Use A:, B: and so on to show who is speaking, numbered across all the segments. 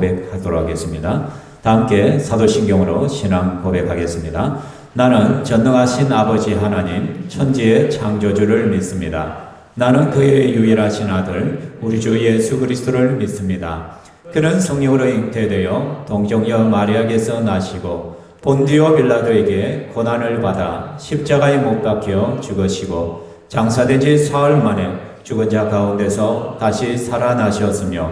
A: 고백하도록 하겠습니다. 다 함께 사도신경으로 신앙 고백하겠습니다. 나는 전능하신 아버지 하나님 천지의 창조주를 믿습니다. 나는 그의 유일하신 아들 우리 주 예수 그리스도를 믿습니다. 그는 성령으로 잉태되어 동정녀 마리아에게서 나시고 본디오 빌라도에게 고난을 받아 십자가에 못 박혀 죽으시고 장사된 지 사흘 만에 죽은 자 가운데서 다시 살아나셨으며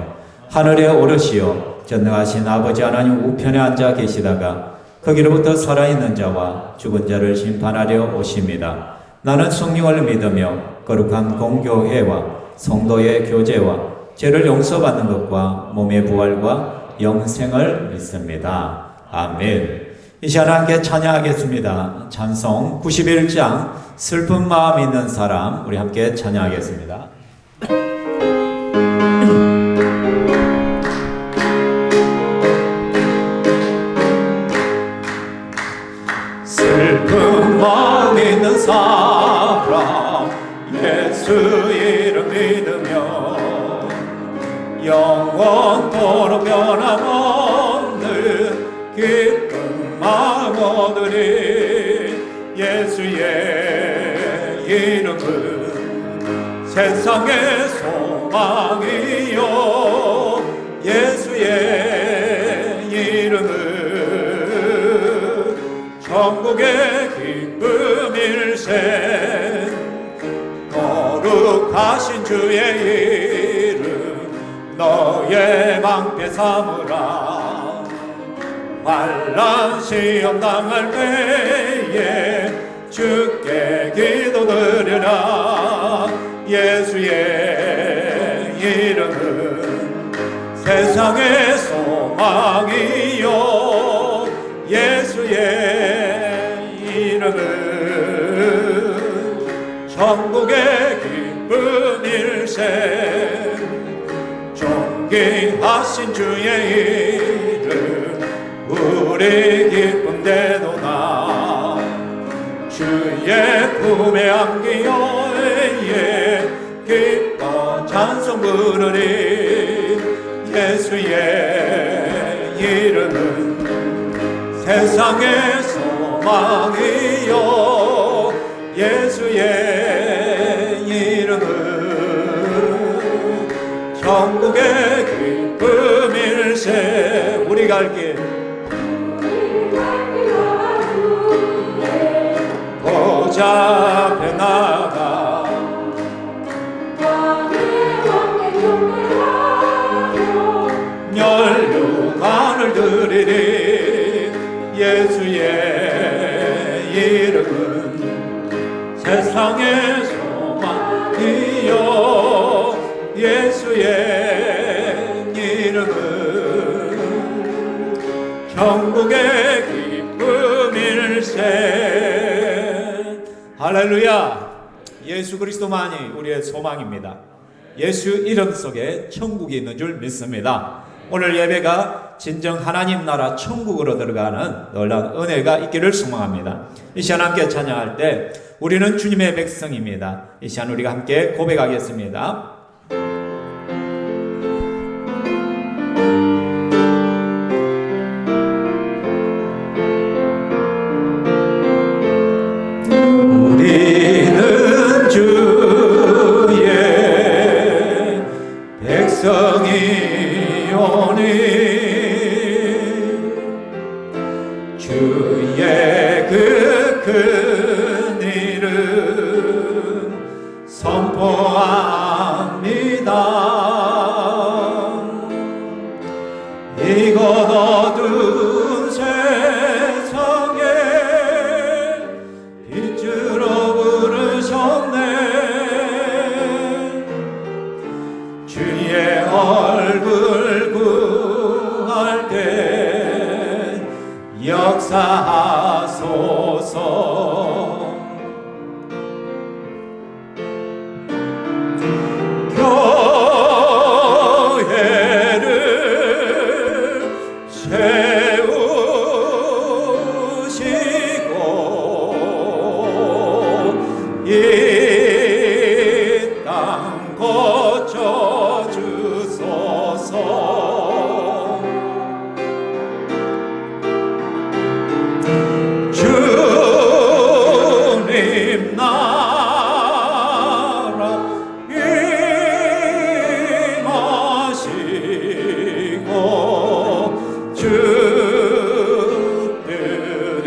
A: 하늘에 오르시어 전능하신 아버지 하나님 우편에 앉아 계시다가 거기로부터 살아있는 자와 죽은 자를 심판하려 오십니다. 나는 성령을 믿으며 거룩한 공교회와 성도의 교제와 죄를 용서받는 것과 몸의 부활과 영생을 믿습니다. 아멘. 이 시간 함께 찬양하겠습니다. 찬송 91장 슬픈 마음 있는 사람, 우리 함께 찬양하겠습니다. 슬픈 마음 있는 사람 예수 이름 믿으며 영원토록 변함없는 기쁜 마음 얻으리. 예수의 이름은 세상의 소망이요 예수의 이름은 천국의 기쁨일세. 거룩하신 주의 이름 너의 방패 삼으라. 환난 시험 당할 때에 주께 기도드리라. 예수의 이름은 세상의 소망이요 예수의 이름은 천국의 기쁨일세. 존귀하신 주의 이름 우리 기쁨 되도다. 주의 품에 안기어 기뻐 찬송 부르리. 예수의 이름은 세상의 소망이요 예수의 이름은 천국의 기쁨일세. 우리 갈 길 보좌 앞에 나가 멸류관을 드리리. 예수의 이름은 세상의 소망이요 예수의 이름은 천국의 기쁨일세. 할렐루야. 예수 그리스도만이 우리의 소망입니다. 예수 이름 속에 천국이 있는 줄 믿습니다. 오늘 예배가 진정 하나님 나라 천국으로 들어가는 놀라운 은혜가 있기를 소망합니다. 이 시간 함께 찬양할 때 우리는 주님의 백성입니다. 이 시간 우리가 함께 고백하겠습니다. 우리는 주의 백성이오니 주의 그 큰 이름 선포합니다. 이곳 어두운 세상에 빛으로 부르셨네. 주의 얼굴 구할 때 역사하소서. 이 땅 고쳐주소서. 주 뜻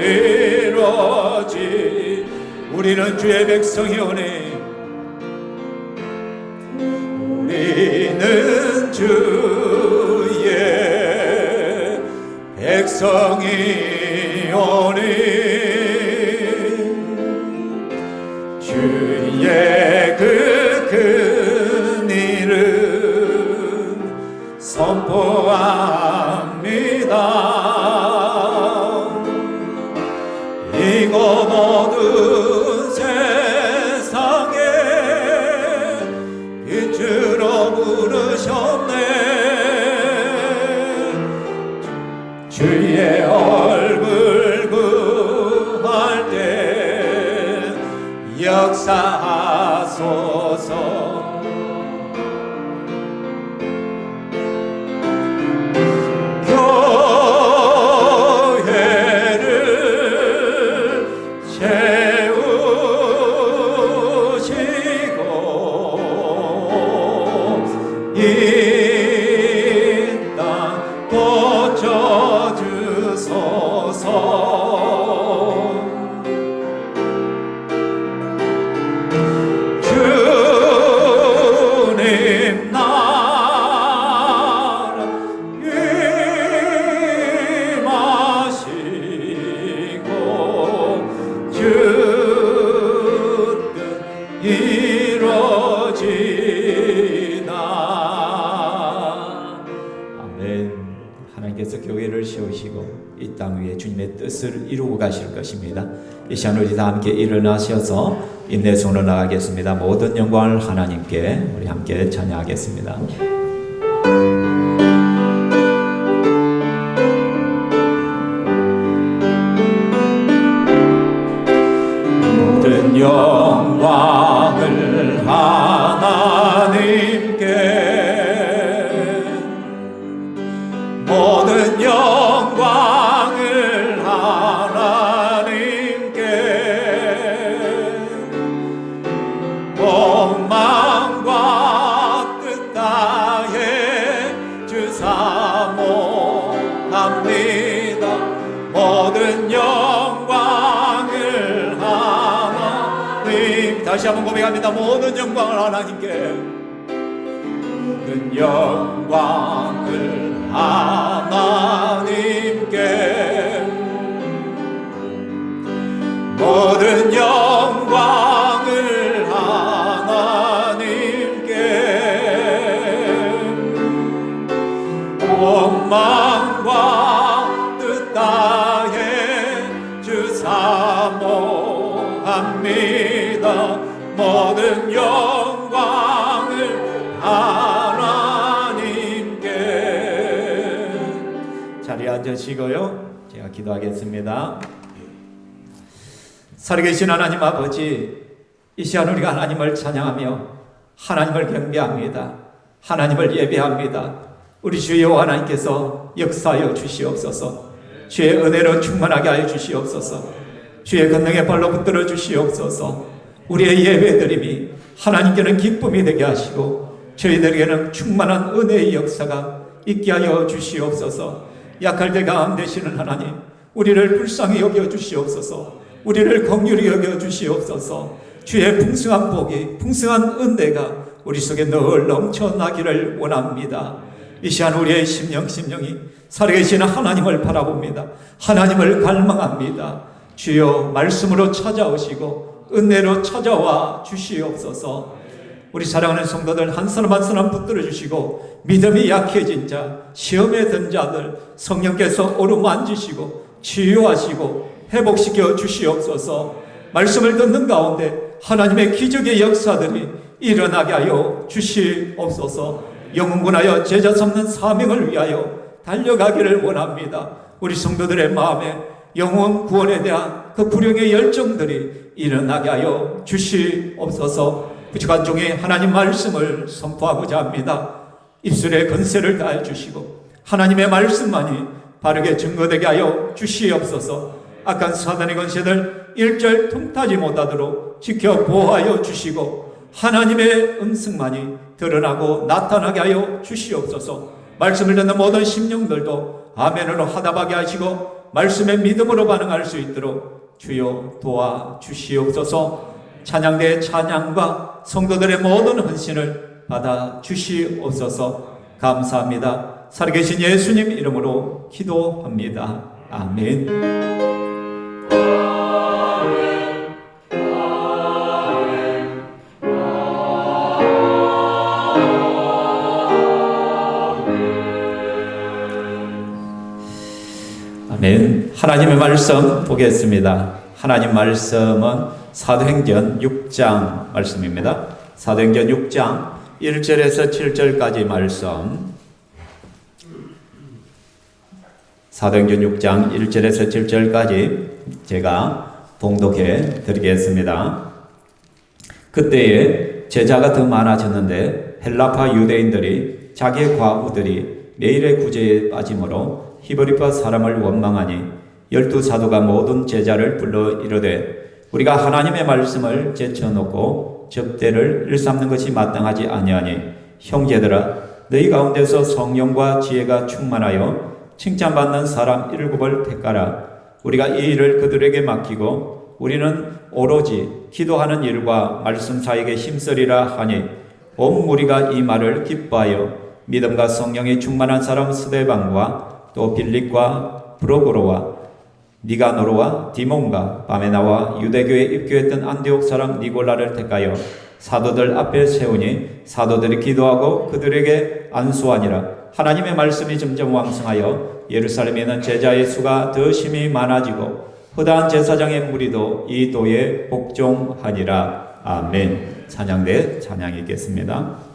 A: 이루어지. 우리는 주의 백성이오니 우리는 주의 백성이오니 주의 그 큰 일을 선포합니다. 이곳 모든 세상에 빛으로 부르셨네. 주의 얼굴 구할 때 역사하소서. 교회를 세우시고 이 땅 고쳐주소서. 주님 나라 임하시고 주 뜻 이루어지나. 아멘. 하나님께서 교회를 세우시고 이 땅 위에 주님의 뜻을 이루고 가실 것입니다. 이 시간 우리 다 함께 일어나셔서 인내손으로 나가겠습니다. 모든 영광을 하나님께 우리 함께 찬양하겠습니다. 모든 영광을 하나님께, 모든 영광을 하나님께, 원망과 뜻 다해 주 사모합니다. 모든 영광을 하나님, 다시 한번 고백합니다. 모든 영광을 하나님께, 모든 영광을 하나님께, 모든 영광을 하나님께, 원망과 뜻 다해 주 사모합니다. 모든 영광을 하나님께. 자리에 앉으시고요, 제가 기도하겠습니다. 살아계신 하나님 아버지, 이 시간 우리가 하나님을 찬양하며 하나님을 경배합니다. 하나님을 예배합니다. 우리 주여 하나님께서 역사하여 주시옵소서. 주의 은혜로 충만하게 하여 주시옵소서. 주의 권능의 발로 붙들어 주시옵소서. 우리의 예배드림이 하나님께는 기쁨이 되게 하시고 저희들에게는 충만한 은혜의 역사가 있게 하여 주시옵소서. 약할 때 강함 되시는 하나님, 우리를 불쌍히 여겨 주시옵소서. 우리를 긍휼히 여겨 주시옵소서. 주의 풍성한 복이, 풍성한 은혜가 우리 속에 늘 넘쳐나기를 원합니다. 이 시간 우리의 심령이 살아계신 하나님을 바라봅니다. 하나님을 갈망합니다. 주여 말씀으로 찾아오시고 은혜로 찾아와 주시옵소서. 우리 사랑하는 성도들 한 사람 한 사람 붙들어 주시고, 믿음이 약해진 자, 시험에 든 자들 성령께서 어루만지시고 치유하시고 회복시켜 주시옵소서. 말씀을 듣는 가운데 하나님의 기적의 역사들이 일어나게 하여 주시옵소서. 영혼군하여 제자 삼는 사명을 위하여 달려가기를 원합니다. 우리 성도들의 마음에 영혼 구원에 대한 그 불령의 열정들이 일어나게 하여 주시옵소서. 부족한 종이 하나님 말씀을 선포하고자 합니다. 입술에 건세를 다해 주시고 하나님의 말씀만이 바르게 증거되게 하여 주시옵소서. 악한 사단의 권세들 일절 틈타지 못하도록 지켜 보호하여 주시고 하나님의 음성만이 드러나고 나타나게 하여 주시옵소서. 말씀을 듣는 모든 심령들도 아멘으로 화답하게 하시고 말씀의 믿음으로 반응할 수 있도록 주여 도와주시옵소서. 찬양대의 찬양과 성도들의 모든 헌신을 받아 주시옵소서. 감사합니다. 살아계신 예수님 이름으로 기도합니다. 아멘. 아멘. 하나님의 말씀 보겠습니다. 하나님 말씀은 사도행전 6장 말씀입니다. 사도행전 6장 1절에서 7절까지 말씀. 사도행전 6장 1절에서 7절까지 제가 봉독해 드리겠습니다. 그때에 제자가 더 많아졌는데 헬라파 유대인들이 자기의 과부들이 매일의 구제에 빠짐으로 히브리파 사람을 원망하니 12사도가 모든 제자를 불러 이르되 우리가 하나님의 말씀을 제쳐놓고 접대를 일삼는 것이 마땅하지 아니하니 형제들아 너희 가운데서 성령과 지혜가 충만하여 칭찬받는 사람 7을 택하라. 우리가 이 일을 그들에게 맡기고 우리는 오로지 기도하는 일과 말씀 사이에 힘쓰리라 하니 온 무리가 이 말을 기뻐하여 믿음과 성령이 충만한 사람 스데반과 또 빌립과 브로고로와 니가노로와 디몬과 바메나와 유대교에 입교했던 안디옥 사람 니골라를 택하여 사도들 앞에 세우니 사도들이 기도하고 그들에게 안수하니라. 하나님의 말씀이 점점 왕성하여 예루살렘에는 제자의 수가 더 심히 많아지고 허다한 제사장의 무리도 이 도에 복종하니라. 아멘. 찬양대 찬양이 있겠습니다.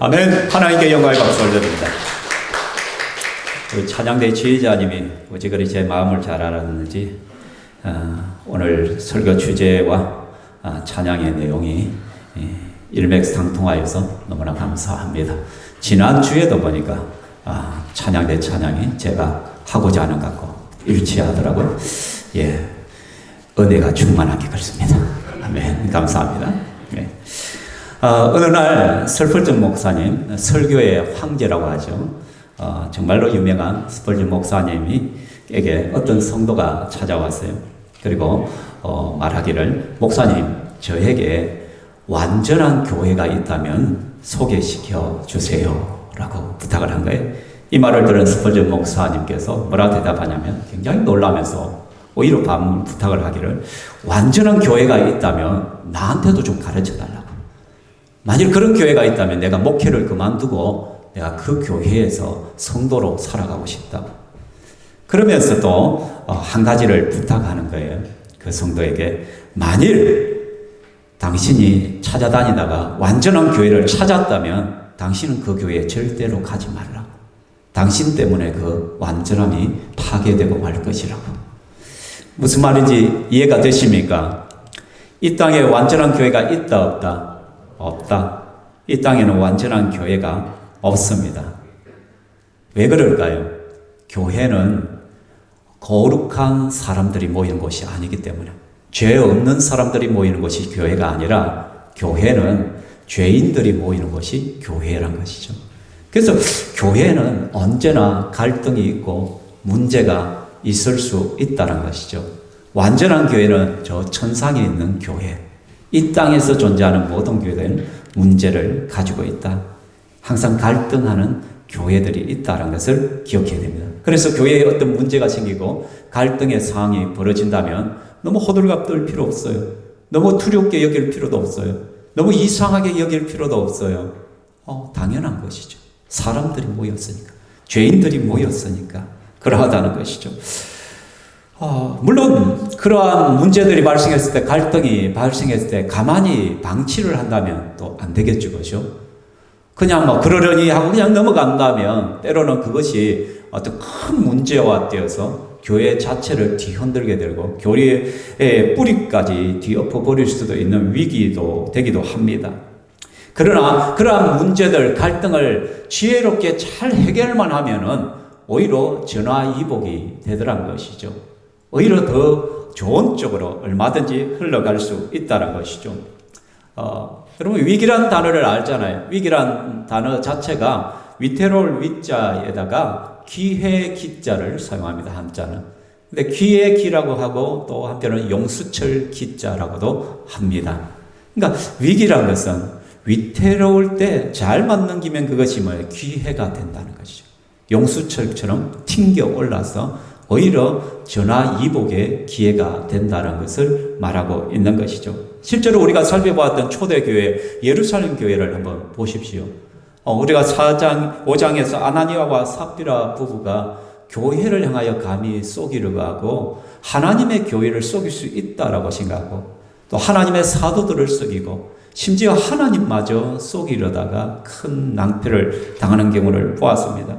A: 아멘. 하나님께 영광의 박수 올려드립니다. 우리 찬양대 지휘자님이 어찌 그리 제 마음을 잘 알았는지 오늘 설교 주제와 찬양의 내용이 일맥상통하여서 너무나 감사합니다. 지난주에도 보니까 찬양대 찬양이 제가 하고자 하는 것 같고 일치하더라고요. 예, 은혜가 충만하게 그렇습니다. 아멘. 감사합니다. 네. 어느 날 스펄전 목사님, 설교의 황제라고 하죠. 정말로 유명한 스펄전 목사님에게 어떤 성도가 찾아왔어요. 그리고 말하기를, 목사님, 저에게 완전한 교회가 있다면 소개시켜 주세요 라고 부탁을 한 거예요. 이 말을 들은 스펄전 목사님께서 뭐라 대답하냐면 굉장히 놀라면서 오히려 부탁을 하기를, 완전한 교회가 있다면 나한테도 좀 가르쳐 달라고. 만일 그런 교회가 있다면 내가 목회를 그만두고 내가 그 교회에서 성도로 살아가고 싶다고. 그러면서 또 한 가지를 부탁하는 거예요. 그 성도에게, 만일 당신이 찾아다니다가 완전한 교회를 찾았다면 당신은 그 교회에 절대로 가지 말라고. 당신 때문에 그 완전함이 파괴되고 말 것이라고. 무슨 말인지 이해가 되십니까? 이 땅에 완전한 교회가 있다 없다? 없다. 이 땅에는 완전한 교회가 없습니다. 왜 그럴까요? 교회는 거룩한 사람들이 모이는 곳이 아니기 때문에, 죄 없는 사람들이 모이는 곳이 교회가 아니라 교회는 죄인들이 모이는 곳이 교회란 것이죠. 그래서 교회는 언제나 갈등이 있고 문제가 있을 수 있다는 것이죠. 완전한 교회는 저 천상에 있는 교회, 이 땅에서 존재하는 모든 교회는 문제를 가지고 있다. 항상 갈등하는 교회들이 있다는 것을 기억해야 됩니다. 그래서 교회에 어떤 문제가 생기고 갈등의 상황이 벌어진다면 너무 호들갑 떨 필요 없어요. 너무 두렵게 여길 필요도 없어요. 너무 이상하게 여길 필요도 없어요. 당연한 것이죠. 사람들이 모였으니까, 죄인들이 모였으니까 그러하다는 것이죠. 물론 그러한 문제들이 발생했을 때, 갈등이 발생했을 때 가만히 방치를 한다면 또 안 되겠죠, 그죠? 그냥 그러려니 하고 그냥 넘어간다면 때로는 그것이 어떤 큰 문제와 띄어서 교회 자체를 뒤흔들게 되고 교회의 뿌리까지 뒤엎어 버릴 수도 있는 위기도 되기도 합니다. 그러나 그러한 문제들, 갈등을 지혜롭게 잘 해결만 하면은 오히려 전화위복이 되더란 것이죠. 오히려 더 좋은 쪽으로 얼마든지 흘러갈 수 있다는 것이죠. 여러분, 위기란 단어를 알잖아요. 위기란 단어 자체가 위태로울 위자에다가 기회 기자를 사용합니다. 한자는. 근데 기회 기라고 하고 또 한편은 용수철 기자라고도 합니다. 그러니까 위기란 것은 위태로울 때 잘만 넘기면 그것이 기회가 된다는 것이죠. 용수철처럼 튕겨 올라서 오히려 전화위복의 기회가 된다는 것을 말하고 있는 것이죠. 실제로 우리가 살펴보았던 초대교회 예루살렘 교회를 한번 보십시오. 우리가 5장에서 아나니아와 삽비라 부부가 교회를 향하여 감히 쏘기를 하고 하나님의 교회를 쏘길 수 있다라고 생각하고 또 하나님의 사도들을 쏘기고 심지어 하나님마저 쏘기려다가 큰 낭패를 당하는 경우를 보았습니다.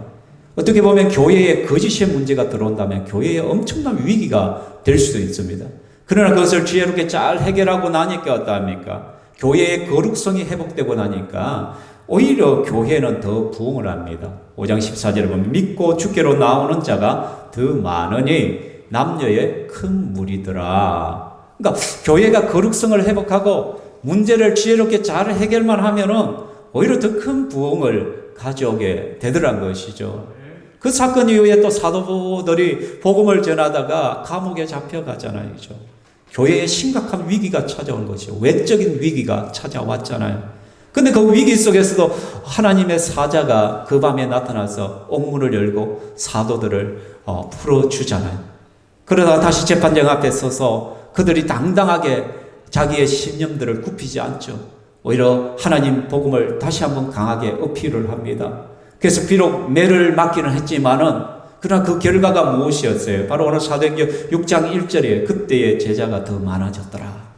A: 어떻게 보면 교회에 거짓의 문제가 들어온다면 교회에 엄청난 위기가 될 수도 있습니다. 그러나 그것을 지혜롭게 잘 해결하고 나니까 어떠합니까? 교회의 거룩성이 회복되고 나니까 오히려 교회는 더 부흥을 합니다. 5장 14절에 보면 믿고 주께로 나오는 자가 더 많으니 남녀의 큰 무리더라. 그러니까 교회가 거룩성을 회복하고 문제를 지혜롭게 잘 해결만 하면은 오히려 더 큰 부흥을 가져오게 되더란 것이죠. 그 사건 이후에 또 사도들이 복음을 전하다가 감옥에 잡혀가잖아요. 그죠? 교회에 심각한 위기가 찾아온 것이죠. 외적인 위기가 찾아왔잖아요. 근데 그 위기 속에서도 하나님의 사자가 그 밤에 나타나서 옥문을 열고 사도들을 풀어주잖아요. 그러다가 다시 재판장 앞에 서서 그들이 당당하게 자기의 신념들을 굽히지 않죠. 오히려 하나님 복음을 다시 한번 강하게 어필을 합니다. 그래서 비록 매를 맞기는 했지만은 그러나 그 결과가 무엇이었어요? 바로 오늘 사도행전 6장 1절에 그때의 제자가 더 많아졌더라.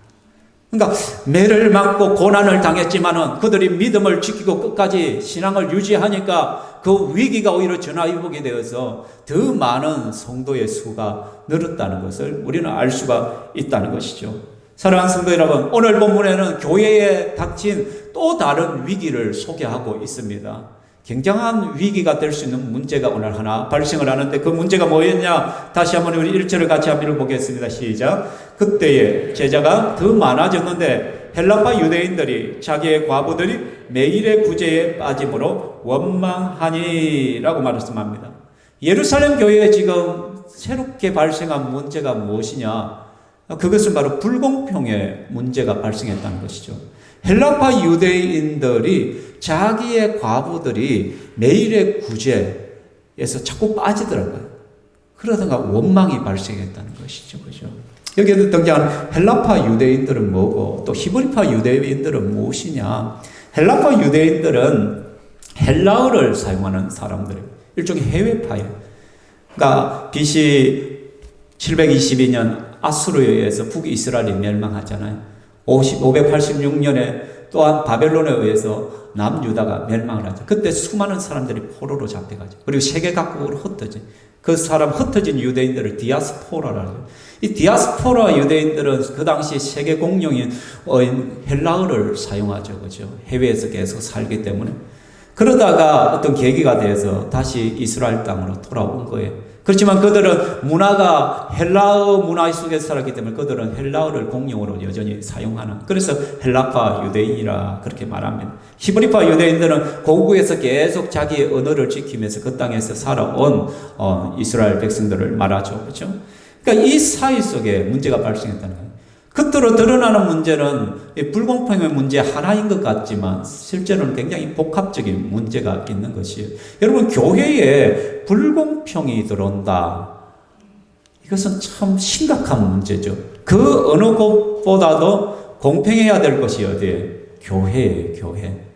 A: 그러니까 매를 맞고 고난을 당했지만은 그들이 믿음을 지키고 끝까지 신앙을 유지하니까 그 위기가 오히려 전화위복이 되어서 더 많은 성도의 수가 늘었다는 것을 우리는 알 수가 있다는 것이죠. 사랑하는 성도 여러분, 오늘 본문에는 교회에 닥친 또 다른 위기를 소개하고 있습니다. 굉장한 위기가 될 수 있는 문제가 오늘 하나 발생을 하는데 그 문제가 뭐였냐? 다시 한번 우리 1절을 같이 한번 읽어보겠습니다. 시작. 그때에 제자가 더 많아졌는데 헬라파 유대인들이 자기의 과부들이 매일의 구제에 빠짐으로 원망하니 라고 말씀합니다. 예루살렘 교회에 지금 새롭게 발생한 문제가 무엇이냐? 그것은 바로 불공평의 문제가 발생했다는 것이죠. 헬라파 유대인들이 자기의 과부들이 매일의 구제에서 자꾸 빠지더라고요. 그러다가 원망이 발생했다는 것이죠. 그죠? 여기에 등장하는 헬라파 유대인들은 뭐고 또 히브리파 유대인들은 무엇이냐? 헬라파 유대인들은 헬라어를 사용하는 사람들이에요. 일종의 해외파예요. 그러니까 BC 722년 아수르에 의해서 북이스라엘이 멸망하잖아요. 586년에 또한 바벨론에 의해서 남유다가 멸망을 하죠. 그때 수많은 사람들이 포로로 잡혀가죠. 그리고 세계 각국으로 흩어져. 그 사람 흩어진 유대인들을 디아스포라라고 해요. 이 디아스포라 유대인들은 그 당시 세계 공용인 헬라어를 사용하죠. 그죠? 해외에서 계속 살기 때문에. 그러다가 어떤 계기가 돼서 다시 이스라엘 땅으로 돌아온 거예요. 그렇지만 그들은 문화가 헬라어 문화 속에 살았기 때문에 그들은 헬라어를 공용어로 여전히 사용하는, 그래서 헬라파 유대인이라 그렇게 말합니다. 히브리파 유대인들은 고국에서 계속 자기의 언어를 지키면서 그 땅에서 살아온 이스라엘 백성들을 말하죠. 그렇죠? 그러니까 이 사이 속에 문제가 발생했다는 거예요. 겉으로 드러나는 문제는 불공평의 문제 하나인 것 같지만 실제로는 굉장히 복합적인 문제가 있는 것이에요. 여러분, 교회에 불공평이 들어온다. 이것은 참 심각한 문제죠. 그 어느 곳보다도 공평해야 될 것이 어디에? 교회예요, 교회.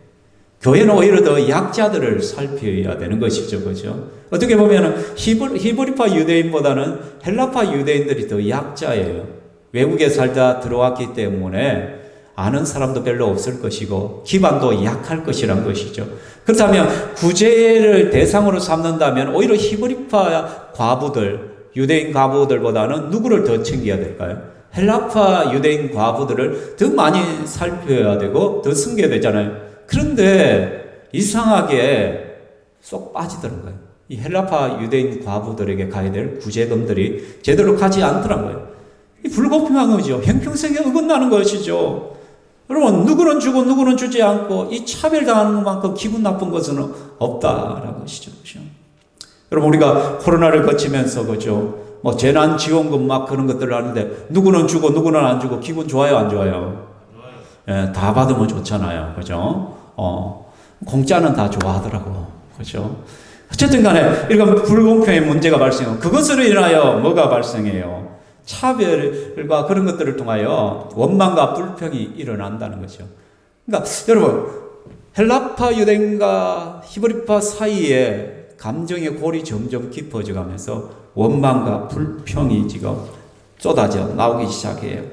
A: 교회는 오히려 더 약자들을 살펴야 되는 것이죠. 그죠? 어떻게 보면 히브리파 유대인보다는 헬라파 유대인들이 더 약자예요. 외국에 살다 들어왔기 때문에 아는 사람도 별로 없을 것이고 기반도 약할 것이란 것이죠. 그렇다면 구제를 대상으로 삼는다면 오히려 히브리파 과부들, 유대인 과부들보다는 누구를 더 챙겨야 될까요? 헬라파 유대인 과부들을 더 많이 살펴야 되고 더 섬겨야 되잖아요. 그런데 이상하게 쏙 빠지더라고요. 이 헬라파 유대인 과부들에게 가야 될 구제금들이 제대로 가지 않더라고요. 이 불공평한 거죠. 형평성에 어긋나는 것이죠. 여러분, 누구는 주고 누구는 주지 않고 이 차별당하는 것만큼 기분 나쁜 것은 없다라는 것이죠. 그렇죠? 여러분, 우리가 코로나를 거치면서 그죠? 뭐 재난지원금 막 그런 것들을 하는데 누구는 주고 누구는 안 주고 기분 좋아요, 안 좋아요? 예, 다 받으면 좋잖아요. 그죠? 공짜는 다 좋아하더라고. 그죠? 어쨌든 간에 이런 불공평의 문제가 발생하고 그것으로 인하여 뭐가 발생해요? 차별과 그런 것들을 통하여 원망과 불평이 일어난다는 거죠. 그러니까 여러분, 헬라파 유대인과 히브리파 사이에 감정의 골이 점점 깊어져 가면서 원망과 불평이 지금 쏟아져 나오기 시작해요.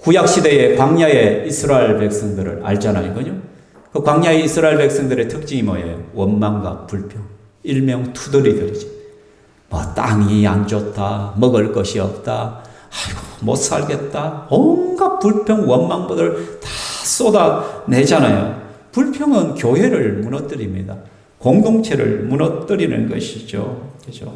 A: 구약시대의 광야의 이스라엘 백성들을 알잖아요. 그죠? 그 광야의 이스라엘 백성들의 특징이 뭐예요? 원망과 불평. 일명 투덜이들이지. 땅이 안 좋다, 먹을 것이 없다, 아이고 못 살겠다, 온갖 불평, 원망들을 다 쏟아내잖아요. 불평은 교회를 무너뜨립니다. 공동체를 무너뜨리는 것이죠. 그죠?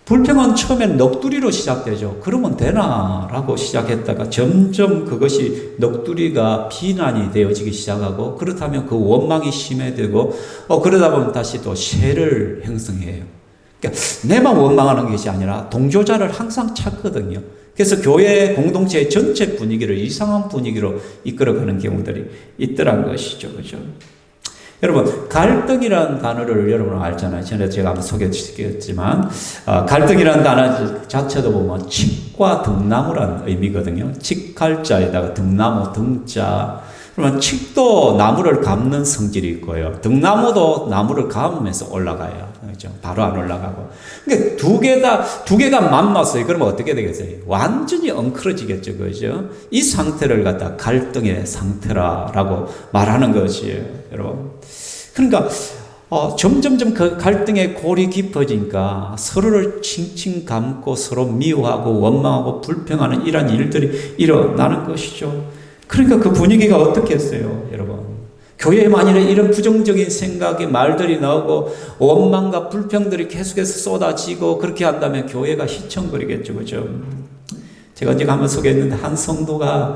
A: 불평은 처음엔 넋두리로 시작되죠. 그러면 되나라고 시작했다가 점점 그것이 넋두리가 비난이 되어지기 시작하고, 그렇다면 그 원망이 심해지고, 그러다 보면 다시 또 쇠를 형성해요. 그러니까 내만 원망하는 것이 아니라 동조자를 항상 찾거든요. 그래서 교회 공동체의 전체 분위기를 이상한 분위기로 이끌어가는 경우들이 있더란 것이죠. 그죠? 여러분, 갈등이라는 단어를 여러분 알잖아요. 전에 제가 한번 소개했지만, 갈등이라는 단어 자체도 보면 칡과 등나무라는 의미거든요. 칡갈자에다가 등나무, 등자. 그러면 칡도 나무를 감는 성질이 있고요. 등나무도 나무를 감으면서 올라가요. 그렇죠? 바로 안 올라가고. 그러니까 두 개가 만났어요. 그러면 어떻게 되겠어요? 완전히 엉클어지겠죠. 그죠? 이 상태를 갖다 갈등의 상태라고 말하는 것이에요. 여러분. 그러니까, 점점점 그 갈등의 골이 깊어지니까 서로를 칭칭 감고 서로 미워하고 원망하고 불평하는 이런 일들이 일어나는 것이죠. 그러니까 그 분위기가 어떻겠어요, 여러분? 교회에 만일에 이런 부정적인 생각이 말들이 나오고 원망과 불평들이 계속해서 쏟아지고 그렇게 한다면 교회가 휘청거리겠죠, 그죠? 제가 언제 한번 소개했는데 한 성도가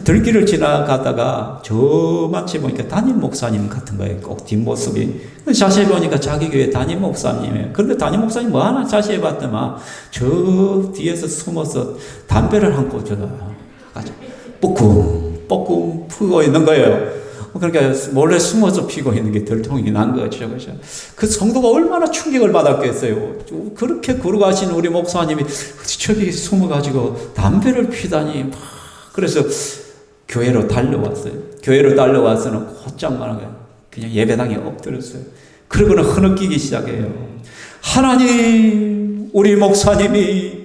A: 들길을 지나가다가 저만치 보니까 담임 목사님 같은 거예요. 꼭 뒷모습이. 자세히 보니까 자기 교회 담임 목사님이에요. 그런데 담임 목사님 뭐 하나 자세히 봤더만 저 뒤에서 숨어서 담배를 한 꽂아요. 뽀끔 피고 있는 거예요. 그러니까 몰래 숨어서 피고 있는 게 들통이 난 거죠. 그죠? 그 성도가 얼마나 충격을 받았겠어요. 그렇게 걸어가신 우리 목사님이 저기 숨어가지고 담배를 피다니. 그래서 교회로 달려왔어요. 교회로 달려와서는 곧장만 그냥 예배당에 엎드렸어요. 그러고는 흐느끼기 시작해요. 하나님, 우리 목사님이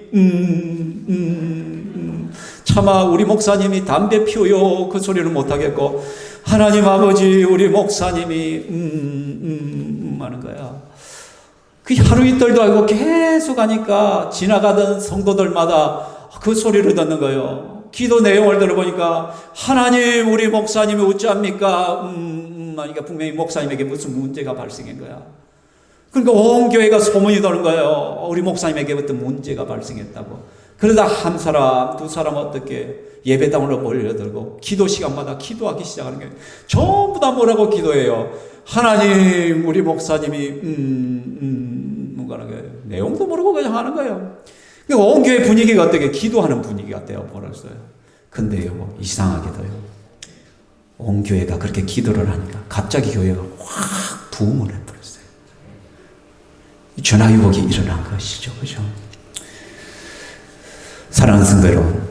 A: 차마 우리 목사님이 담배 피워요 그 소리를 못하겠고, 하나님 아버지 우리 목사님이 하는 거야. 그 하루 이틀도 아니고 계속 하니까 지나가던 성도들마다 그 소리를 듣는 거예요. 기도 내용을 들어보니까 하나님 우리 목사님이 어찌합니까? 하니까 분명히 목사님에게 무슨 문제가 발생한 거야. 그러니까 온 교회가 소문이 도는 거예요. 우리 목사님에게 어떤 문제가 발생했다고. 그러다 한 사람, 두 사람 어떻게 예배당으로 몰려들고 기도 시간마다 기도하기 시작하는 거예요. 전부 다 뭐라고 기도해요? 하나님, 우리 목사님이 뭔가 하는 거예요. 내용도 모르고 그냥 하는 거예요. 그러니까 온 교회 분위기가 어떻게 기도하는 분위기가 되어버렸어요. 근데요, 이상하게도요, 온 교회가 그렇게 기도를 하니까 갑자기 교회가 확 부흥을 해버렸어요. 전화위복이 일어난 것이죠. 그죠? 사랑하는 성도 여러분,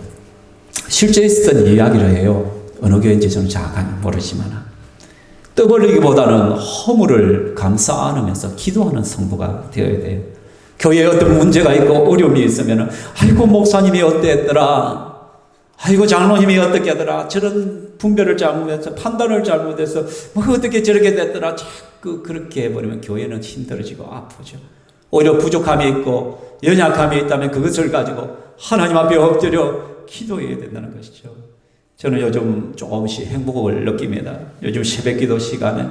A: 실제 있었던 이야기를 해요. 어느 교회인지 저는 정확하게 모르지만, 떠벌리기보다는 허물을 감싸 안으면서 기도하는 성도가 되어야 돼요. 교회에 어떤 문제가 있고 어려움이 있으면, 아이고 목사님이 어땠더라, 아이고 장로님이 어떻게 하더라, 저런 분별을 잘못해서 판단을 잘못해서 뭐 어떻게 저렇게 됐더라, 자꾸 그렇게 해버리면 교회는 힘들어지고 아프죠. 오히려 부족함이 있고 연약함이 있다면 그것을 가지고 하나님 앞에 엎드려 기도해야 된다는 것이죠. 저는 요즘 조금씩 행복을 느낍니다. 요즘 새벽기도 시간에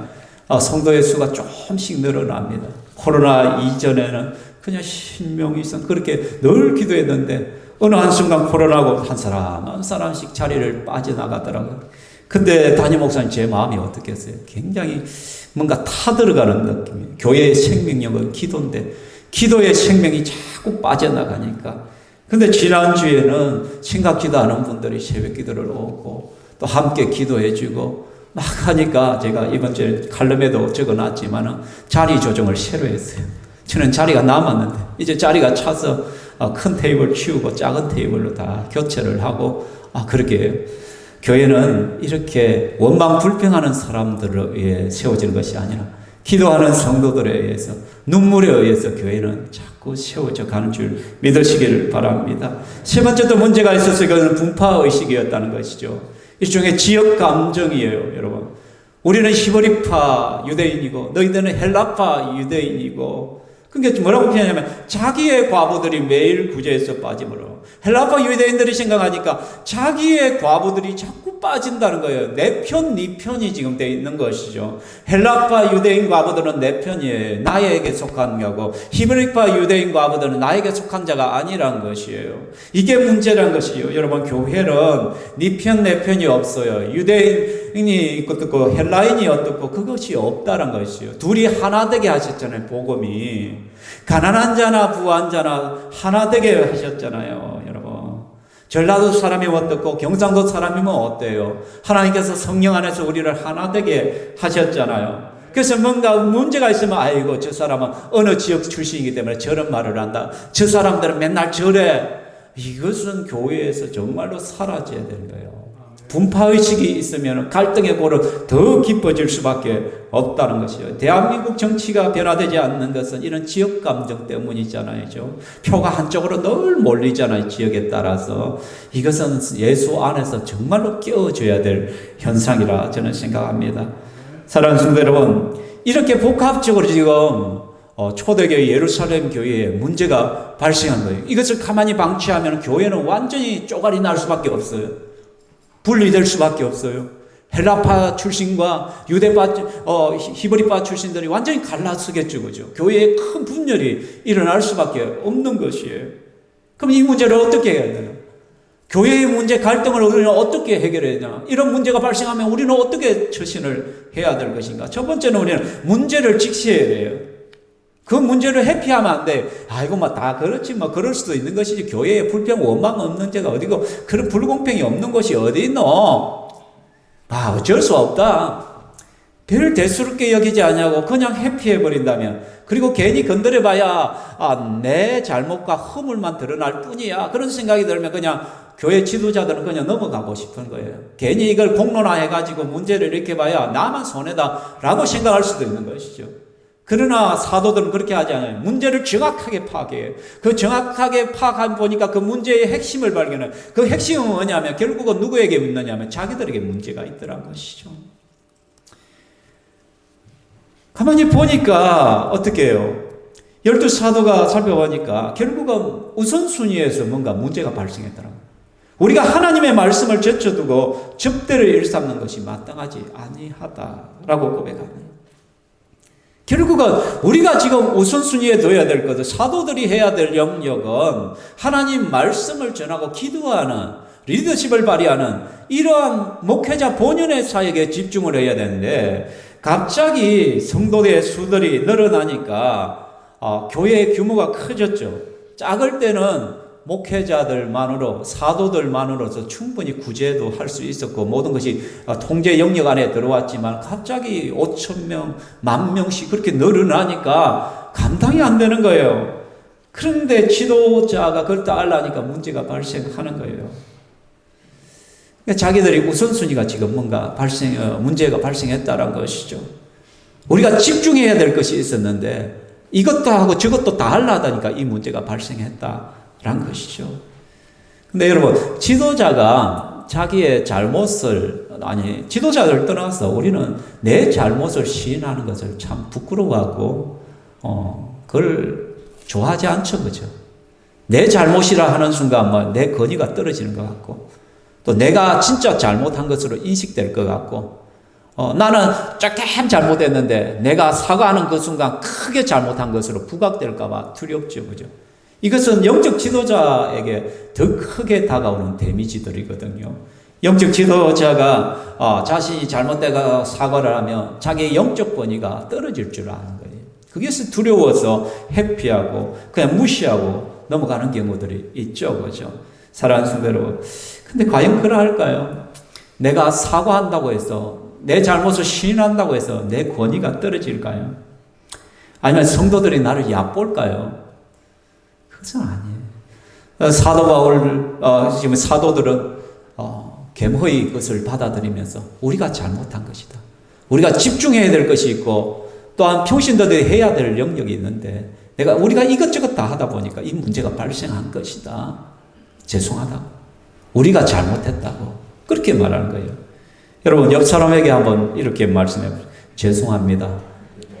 A: 성도의 수가 조금씩 늘어납니다. 코로나 이전에는 그냥 10명 이상 그렇게 늘 기도했는데, 어느 한순간 코로나고 한 사람 한 사람씩 자리를 빠져나가더라고요. 근데 담임 목사님 제 마음이 어떻겠어요? 굉장히 뭔가 타들어가는 느낌이에요. 교회의 생명력은 기도인데 기도의 생명이 자꾸 빠져나가니까. 근데 지난주에는 생각지도 않은 분들이 새벽 기도를 오고 또 함께 기도해주고 막 하니까, 제가 이번 주에 칼럼에도 적어놨지만 자리 조정을 새로 했어요. 저는 자리가 남았는데 이제 자리가 차서 큰 테이블 치우고 작은 테이블로 다 교체를 하고, 그렇게 교회는 이렇게 원망 불평하는 사람들에 의해 세워지는 것이 아니라 기도하는 성도들에 의해서, 눈물에 의해서 교회는 자꾸 세워져 가는 줄 믿으시기를 바랍니다. 세 번째 또 문제가 있어서 그것은 분파의식이었다는 것이죠. 일종의 지역 감정이에요. 여러분, 우리는 히브리파 유대인이고 너희들은 헬라파 유대인이고, 그러니까 뭐라고 표현하냐면 자기의 과부들이 매일 구제에서 빠짐으로, 헬라파 유대인들이 생각하니까 자기의 과부들이 자꾸 빠진다는 거예요. 내 편, 네 편이 지금 되어 있는 것이죠. 헬라파 유대인 과부들은 내 편이에요. 나에게 속한 거고, 히브리파 유대인 과부들은 나에게 속한 자가 아니란 것이에요. 이게 문제란 것이에요. 여러분, 교회는 네 편, 내 편이 없어요. 유대인이 어떻고 헬라인이 어떻고 그것이 없다는 것이에요. 둘이 하나 되게 하셨잖아요. 복음이 가난한 자나 부한 자나 하나 되게 하셨잖아요. 여러분, 전라도 사람이 어떻고 경상도 사람이면 어때요? 하나님께서 성령 안에서 우리를 하나 되게 하셨잖아요. 그래서 뭔가 문제가 있으면, 아이고 저 사람은 어느 지역 출신이기 때문에 저런 말을 한다, 저 사람들은 맨날 저래. 이것은 교회에서 정말로 사라져야 되는 거예요. 분파의식이 있으면 갈등의 골은 더 깊어질 수밖에 없다는 것이요. 대한민국 정치가 변화되지 않는 것은 이런 지역 감정 때문이잖아요. 표가 한쪽으로 늘 몰리잖아요. 지역에 따라서. 이것은 예수 안에서 정말로 깨워줘야 될 현상이라 저는 생각합니다. 사랑하는 성도 여러분, 이렇게 복합적으로 지금 초대교회 예루살렘 교회에 문제가 발생한 거예요. 이것을 가만히 방치하면 교회는 완전히 쪼가리 날 수밖에 없어요. 분리될 수밖에 없어요. 헬라파 출신과 유대파, 히브리파 출신들이 완전히 갈라서겠죠. 그죠? 교회에 큰 분열이 일어날 수밖에 없는 것이에요. 그럼 이 문제를 어떻게 해야 되나요? 교회의 문제, 갈등을 우리는 어떻게 해결해야 되나? 이런 문제가 발생하면 우리는 어떻게 처신을 해야 될 것인가? 첫 번째는 우리는 문제를 직시해야 돼요. 그 문제를 회피하면 안 돼. 이거 다 그렇지, 그럴 수도 있는 것이지. 교회에 불평, 원망 없는 데가 어디고, 그런 불공평이 없는 곳이 어디 있노? 어쩔 수 없다. 별 대수롭게 여기지 않냐고 그냥 회피해버린다면, 그리고 괜히 건드려봐야 내 잘못과 허물만 드러날 뿐이야, 그런 생각이 들면 그냥 교회 지도자들은 그냥 넘어가고 싶은 거예요. 괜히 이걸 공론화해가지고 문제를 이렇게 봐야 나만 손해다 라고 생각할 수도 있는 것이죠. 그러나 사도들은 그렇게 하지 않아요. 문제를 정확하게 파악해요. 그 정확하게 파악해 보니까 그 문제의 핵심을 발견해요. 그 핵심은 뭐냐면 결국은 누구에게 묻느냐면 자기들에게 문제가 있더란 것이죠. 가만히 보니까 어떻게 해요? 12사도가 살펴보니까 결국은 우선순위에서 뭔가 문제가 발생했더라고요. 우리가 하나님의 말씀을 제쳐두고 접대를 일삼는 것이 마땅하지 아니하다라고 고백합니다. 결국은 우리가 지금 우선순위에 둬야 될 것은, 사도들이 해야 될 영역은 하나님 말씀을 전하고 기도하는, 리더십을 발휘하는 이러한 목회자 본연의 사역에 집중을 해야 되는데, 갑자기 성도의 수들이 늘어나니까 교회의 규모가 커졌죠. 작을 때는 목회자들만으로, 사도들만으로서 충분히 구제도 할 수 있었고 모든 것이 통제 영역 안에 들어왔지만, 갑자기 5,000명, 10,000명씩 그렇게 늘어나니까 감당이 안 되는 거예요. 그런데 지도자가 그걸 따르려니까 문제가 발생하는 거예요. 자기들이 우선순위가 지금 뭔가 문제가 발생했다는 것이죠. 우리가 집중해야 될 것이 있었는데 이것도 하고 저것도 다 하려다니까 이 문제가 발생했다라는 것이죠. 근데 여러분, 지도자가 자기의 잘못을, 지도자를 떠나서 우리는 내 잘못을 시인하는 것을 참 부끄러워하고 그걸 좋아하지 않죠, 그죠? 내 잘못이라 하는 순간 내 권위가 떨어지는 것 같고, 또 내가 진짜 잘못한 것으로 인식될 것 같고, 나는 조금 잘못했는데 내가 사과하는 그 순간 크게 잘못한 것으로 부각될까봐 두렵죠, 그죠? 이것은 영적 지도자에게 더 크게 다가오는 데미지들이거든요. 영적 지도자가 자신이 잘못되고 사과를 하면 자기의 영적 권위가 떨어질 줄 아는 거예요. 그것이 두려워서 회피하고 그냥 무시하고 넘어가는 경우들이 있죠, 그죠? 사랑하는 성도, 근데 과연 그럴까요? 내가 사과한다고 해서, 내 잘못을 시인한다고 해서 내 권위가 떨어질까요? 아니면 성도들이 나를 얕볼까요? 그것은 아니에요. 사도 바울, 지금 사도들은 겸허히 그것을 받아들이면서 우리가 잘못한 것이다, 우리가 집중해야 될 것이 있고, 또한 평신도들이 해야 될 영역이 있는데 우리가 이것저것 다 하다 보니까 이 문제가 발생한 것이다, 죄송하다, 우리가 잘못했다고 그렇게 말하는 거예요. 여러분, 옆 사람에게 한번 이렇게 말씀해 보세요. 죄송합니다,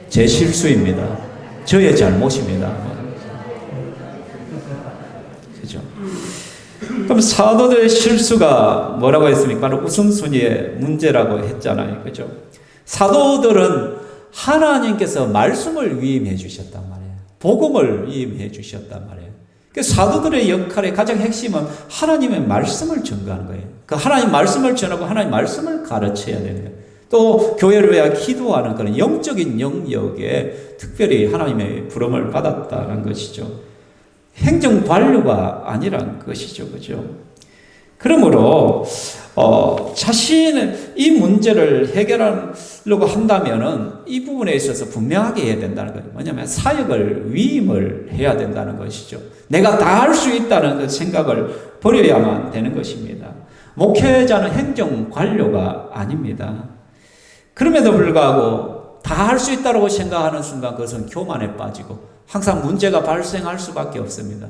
A: 제 실수입니다, 저의 잘못입니다. 그죠? 그럼 사도들의 실수가 뭐라고 했습니까? 바로 우선순위의 문제라고 했잖아요, 그죠? 사도들은 하나님께서 말씀을 위임해 주셨단 말이에요. 복음을 위임해 주셨단 말이에요. 사도들의 역할의 가장 핵심은 하나님의 말씀을 전가하는 거예요. 그 하나님 말씀을 전하고 하나님 말씀을 가르쳐야 되는 거예요. 또 교회를 위하여 기도하는 그런 영적인 영역에 특별히 하나님의 부름을 받았다는 것이죠. 행정 관료가 아니란 것이죠, 그죠? 그러므로 자신은 이 문제를 해결하려고 한다면은 이 부분에 있어서 분명하게 해야 된다는 거예요. 뭐냐면 사역을 위임을 해야 된다는 것이죠. 내가 다 할 수 있다는 그 생각을 버려야만 되는 것입니다. 목회자는 행정 관료가 아닙니다. 그럼에도 불구하고 다 할 수 있다고 생각하는 순간 그것은 교만에 빠지고 항상 문제가 발생할 수밖에 없습니다.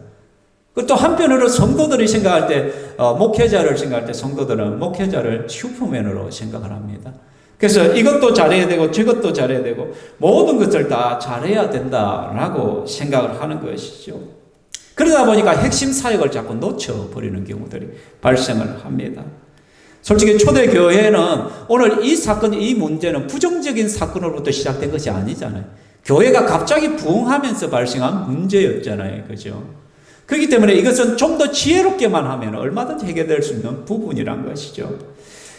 A: 또 한편으로 성도들이 생각할 때, 목회자를 생각할 때 성도들은 목회자를 슈퍼맨으로 생각을 합니다. 그래서 이것도 잘해야 되고 저것도 잘해야 되고 모든 것을 다 잘해야 된다라고 생각을 하는 것이죠. 그러다 보니까 핵심 사역을 자꾸 놓쳐버리는 경우들이 발생을 합니다. 솔직히 초대교회는 오늘 이 사건, 이 문제는 부정적인 사건으로부터 시작된 것이 아니잖아요. 교회가 갑자기 부흥하면서 발생한 문제였잖아요, 그죠? 그렇기 때문에 이것은 좀 더 지혜롭게만 하면 얼마든지 해결될 수 있는 부분이란 것이죠.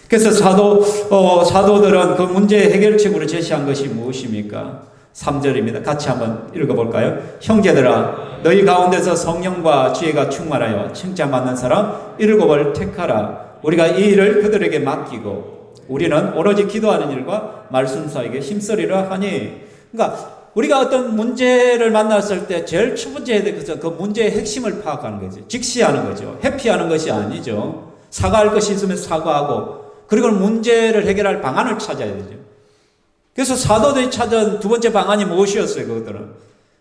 A: 그래서 사도들은 그 문제 해결책으로 제시한 것이 무엇입니까? 3절입니다. 같이 한번 읽어볼까요? 형제들아, 너희 가운데서 성령과 지혜가 충만하여 칭찬받는 사람 7을 택하라. 우리가 이 일을 그들에게 맡기고 우리는 오로지 기도하는 일과 말씀 사이에 힘쓰리라 하니. 그러니까 우리가 어떤 문제를 만났을 때 제일 첫 번째 해야 될 것은 그 문제의 핵심을 파악하는 거죠. 직시하는 거죠. 회피하는 것이 아니죠. 사과할 것이 있으면 사과하고, 그리고 문제를 해결할 방안을 찾아야 되죠. 그래서 사도들이 찾은 두 번째 방안이 무엇이었어요?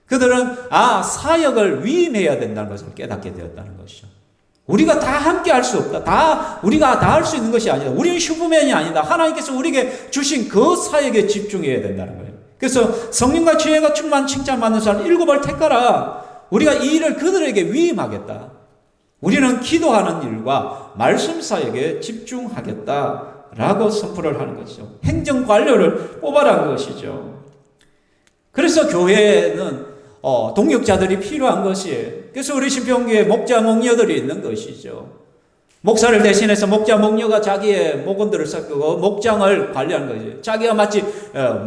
A: 그들은 사역을 위임해야 된다는 것을 깨닫게 되었다는 것이죠. 우리가 다 함께 할 수 없다. 우리가 다 할 수 있는 것이 아니다. 우리는 슈퍼맨이 아니다. 하나님께서 우리에게 주신 그 사역에 집중해야 된다는 거예요. 그래서 성령과 지혜가 충만 칭찬받는 사람 7을 택하라. 우리가 이 일을 그들에게 위임하겠다. 우리는 기도하는 일과 말씀 사역에 집중하겠다라고 선포를 하는 것이죠. 행정관료를 뽑아라는 것이죠. 그래서 교회에는 동역자들이 필요한 것이에요. 그래서 우리 신평교회에 목자, 목녀들이 있는 것이죠. 목사를 대신해서 목자, 목녀가 자기의 목원들을 섞고 목장을 관리하는 거죠. 자기가 마치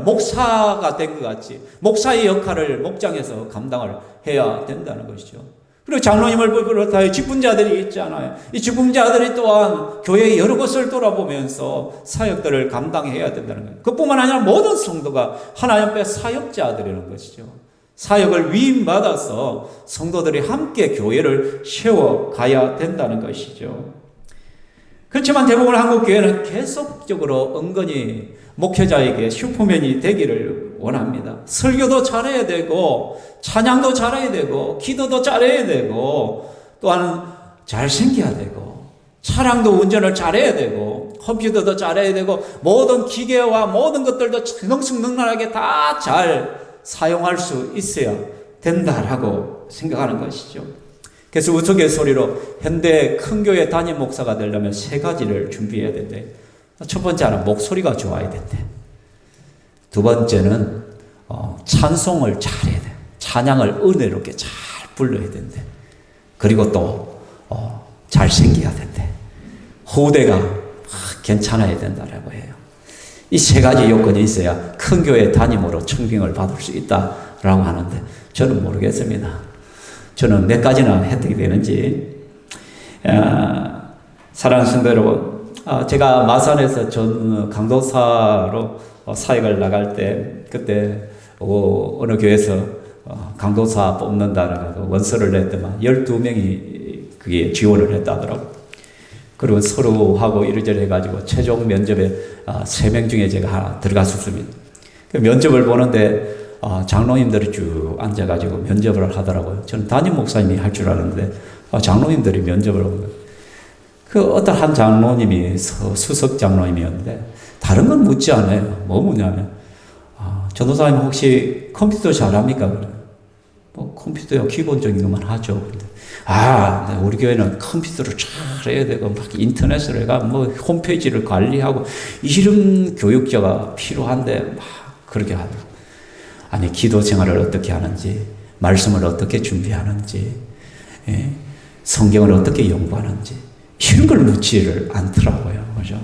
A: 목사가 된 것 같이 목사의 역할을 목장에서 감당을 해야 된다는 것이죠. 그리고 장로님을 비롯하여 직분자들이 있잖아요. 이 직분자들이 또한 교회의 여러 것을 돌아보면서 사역들을 감당해야 된다는 거예요. 그뿐만 아니라 모든 성도가 하나님 앞에 사역자들이라는 것이죠. 사역을 위임받아서 성도들이 함께 교회를 세워가야 된다는 것이죠. 그렇지만 대부분 한국 교회는 계속적으로 은근히 목회자에게 슈퍼맨이 되기를 원합니다. 설교도 잘해야 되고 찬양도 잘해야 되고 기도도 잘해야 되고 또한 잘생겨야 되고 차량도 운전을 잘해야 되고 컴퓨터도 잘해야 되고 모든 기계와 모든 것들도 능숙능란하게 다 잘 사용할 수 있어야 된다라고 생각하는 것이죠. 그래서 우스갯소리로 현대 큰 교회 담임 목사가 되려면 3가지를 준비해야 된대. 첫 번째는 목소리가 좋아야 된대. 두 번째는 찬송을 잘해야 돼. 찬양을 은혜롭게 잘 불러야 된대. 그리고 또 잘생겨야 된대. 후대가 괜찮아야 된다라고 해요. 이 3가지 요건이 있어야 큰 교회 담임으로 청빙을 받을 수 있다라고 하는데 저는 모르겠습니다. 저는 몇 가지나 혜택이 되는지. 사랑하는 성도 여러분, 제가 마산에서 전 강도사로 사역을 나갈 때 그때 어느 교회에서 강도사 뽑는다는 원서를 냈더만 12명이 그게 지원을 했다더라고요. 그리고 서로 하고 이러저러 해가지고 최종 면접에 3명 중에 제가 하나 들어갔었습니다. 그 면접을 보는데 장로님들이 쭉 앉아가지고 면접을 하더라고요. 저는 담임 목사님이 할 줄 알았는데 장로님들이 면접을 하는 거예요. 그 어떤 한 장로님이 수석 장로님이었는데 다른 건 묻지 않아요. 뭐 묻냐면 전도사님 혹시 컴퓨터 잘합니까? 그래요. 뭐 컴퓨터요 기본적인 것만 하죠. 근데 우리 교회는 컴퓨터를 잘 해야 되고 막 인터넷을 해가 뭐 홈페이지를 관리하고 이런 교육자가 필요한데 막 그렇게 하더라고요. 아니 기도 생활을 어떻게 하는지, 말씀을 어떻게 준비하는지, 성경을 어떻게 연구하는지 이런 걸 묻지를 않더라고요. 그죠?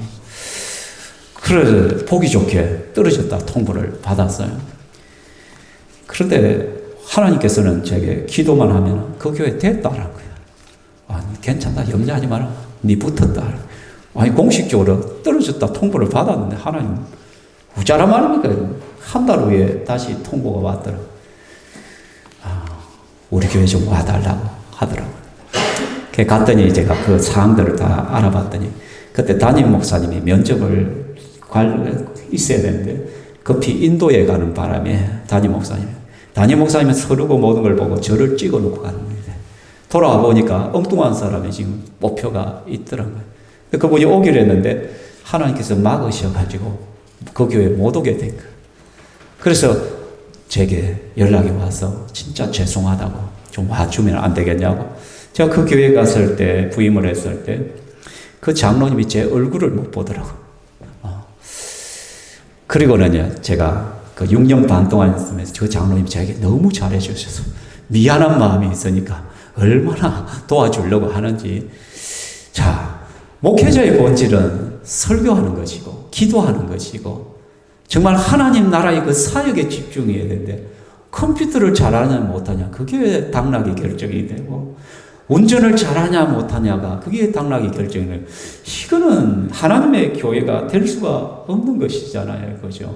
A: 그래서 보기 좋게 떨어졌다 통보를 받았어요. 그런데 하나님께서는 제게 기도만 하면 그 교회 됐다라는 거예요. 아니 괜찮다, 염려하지 마라, 네 붙었다. 아니 공식적으로 떨어졌다 통보를 받았는데 하나님 우짜라 말입니까? 한 달 후에 다시 통보가 왔더라고요. 우리 교회 좀 와달라고 하더라고요. 갔더니 제가 그 사항들을 다 알아봤더니 그때 담임 목사님이 면접을 있어야 되는데 급히 인도에 가는 바람에 담임 목사님은 서류고 모든 걸 보고 저를 찍어 놓고 갔는데 돌아와 보니까 엉뚱한 사람이 지금 목표가 있더라고요. 그분이 오기로 했는데 하나님께서 막으셔가지고 그 교회에 못 오게 된 거예요. 그래서 제게 연락이 와서 진짜 죄송하다고 좀 와주면 안 되겠냐고. 제가 그 교회에 갔을 때 부임을 했을 때 그 장로님이 제 얼굴을 못 보더라고요. 그리고는요 제가 그 6년 반 동안 있으면서 그 장로님이 저에게 너무 잘해 주셔서 미안한 마음이 있으니까 얼마나 도와주려고 하는지. 자, 목회자의 본질은 설교하는 것이고 기도하는 것이고 정말 하나님 나라의 그 사역에 집중해야 되는데 컴퓨터를 잘하냐 못하냐 그게 당락이 결정이 되고 운전을 잘하냐 못하냐가 그게 당락이 결정이 되고 이거는 하나님의 교회가 될 수가 없는 것이잖아요. 그죠?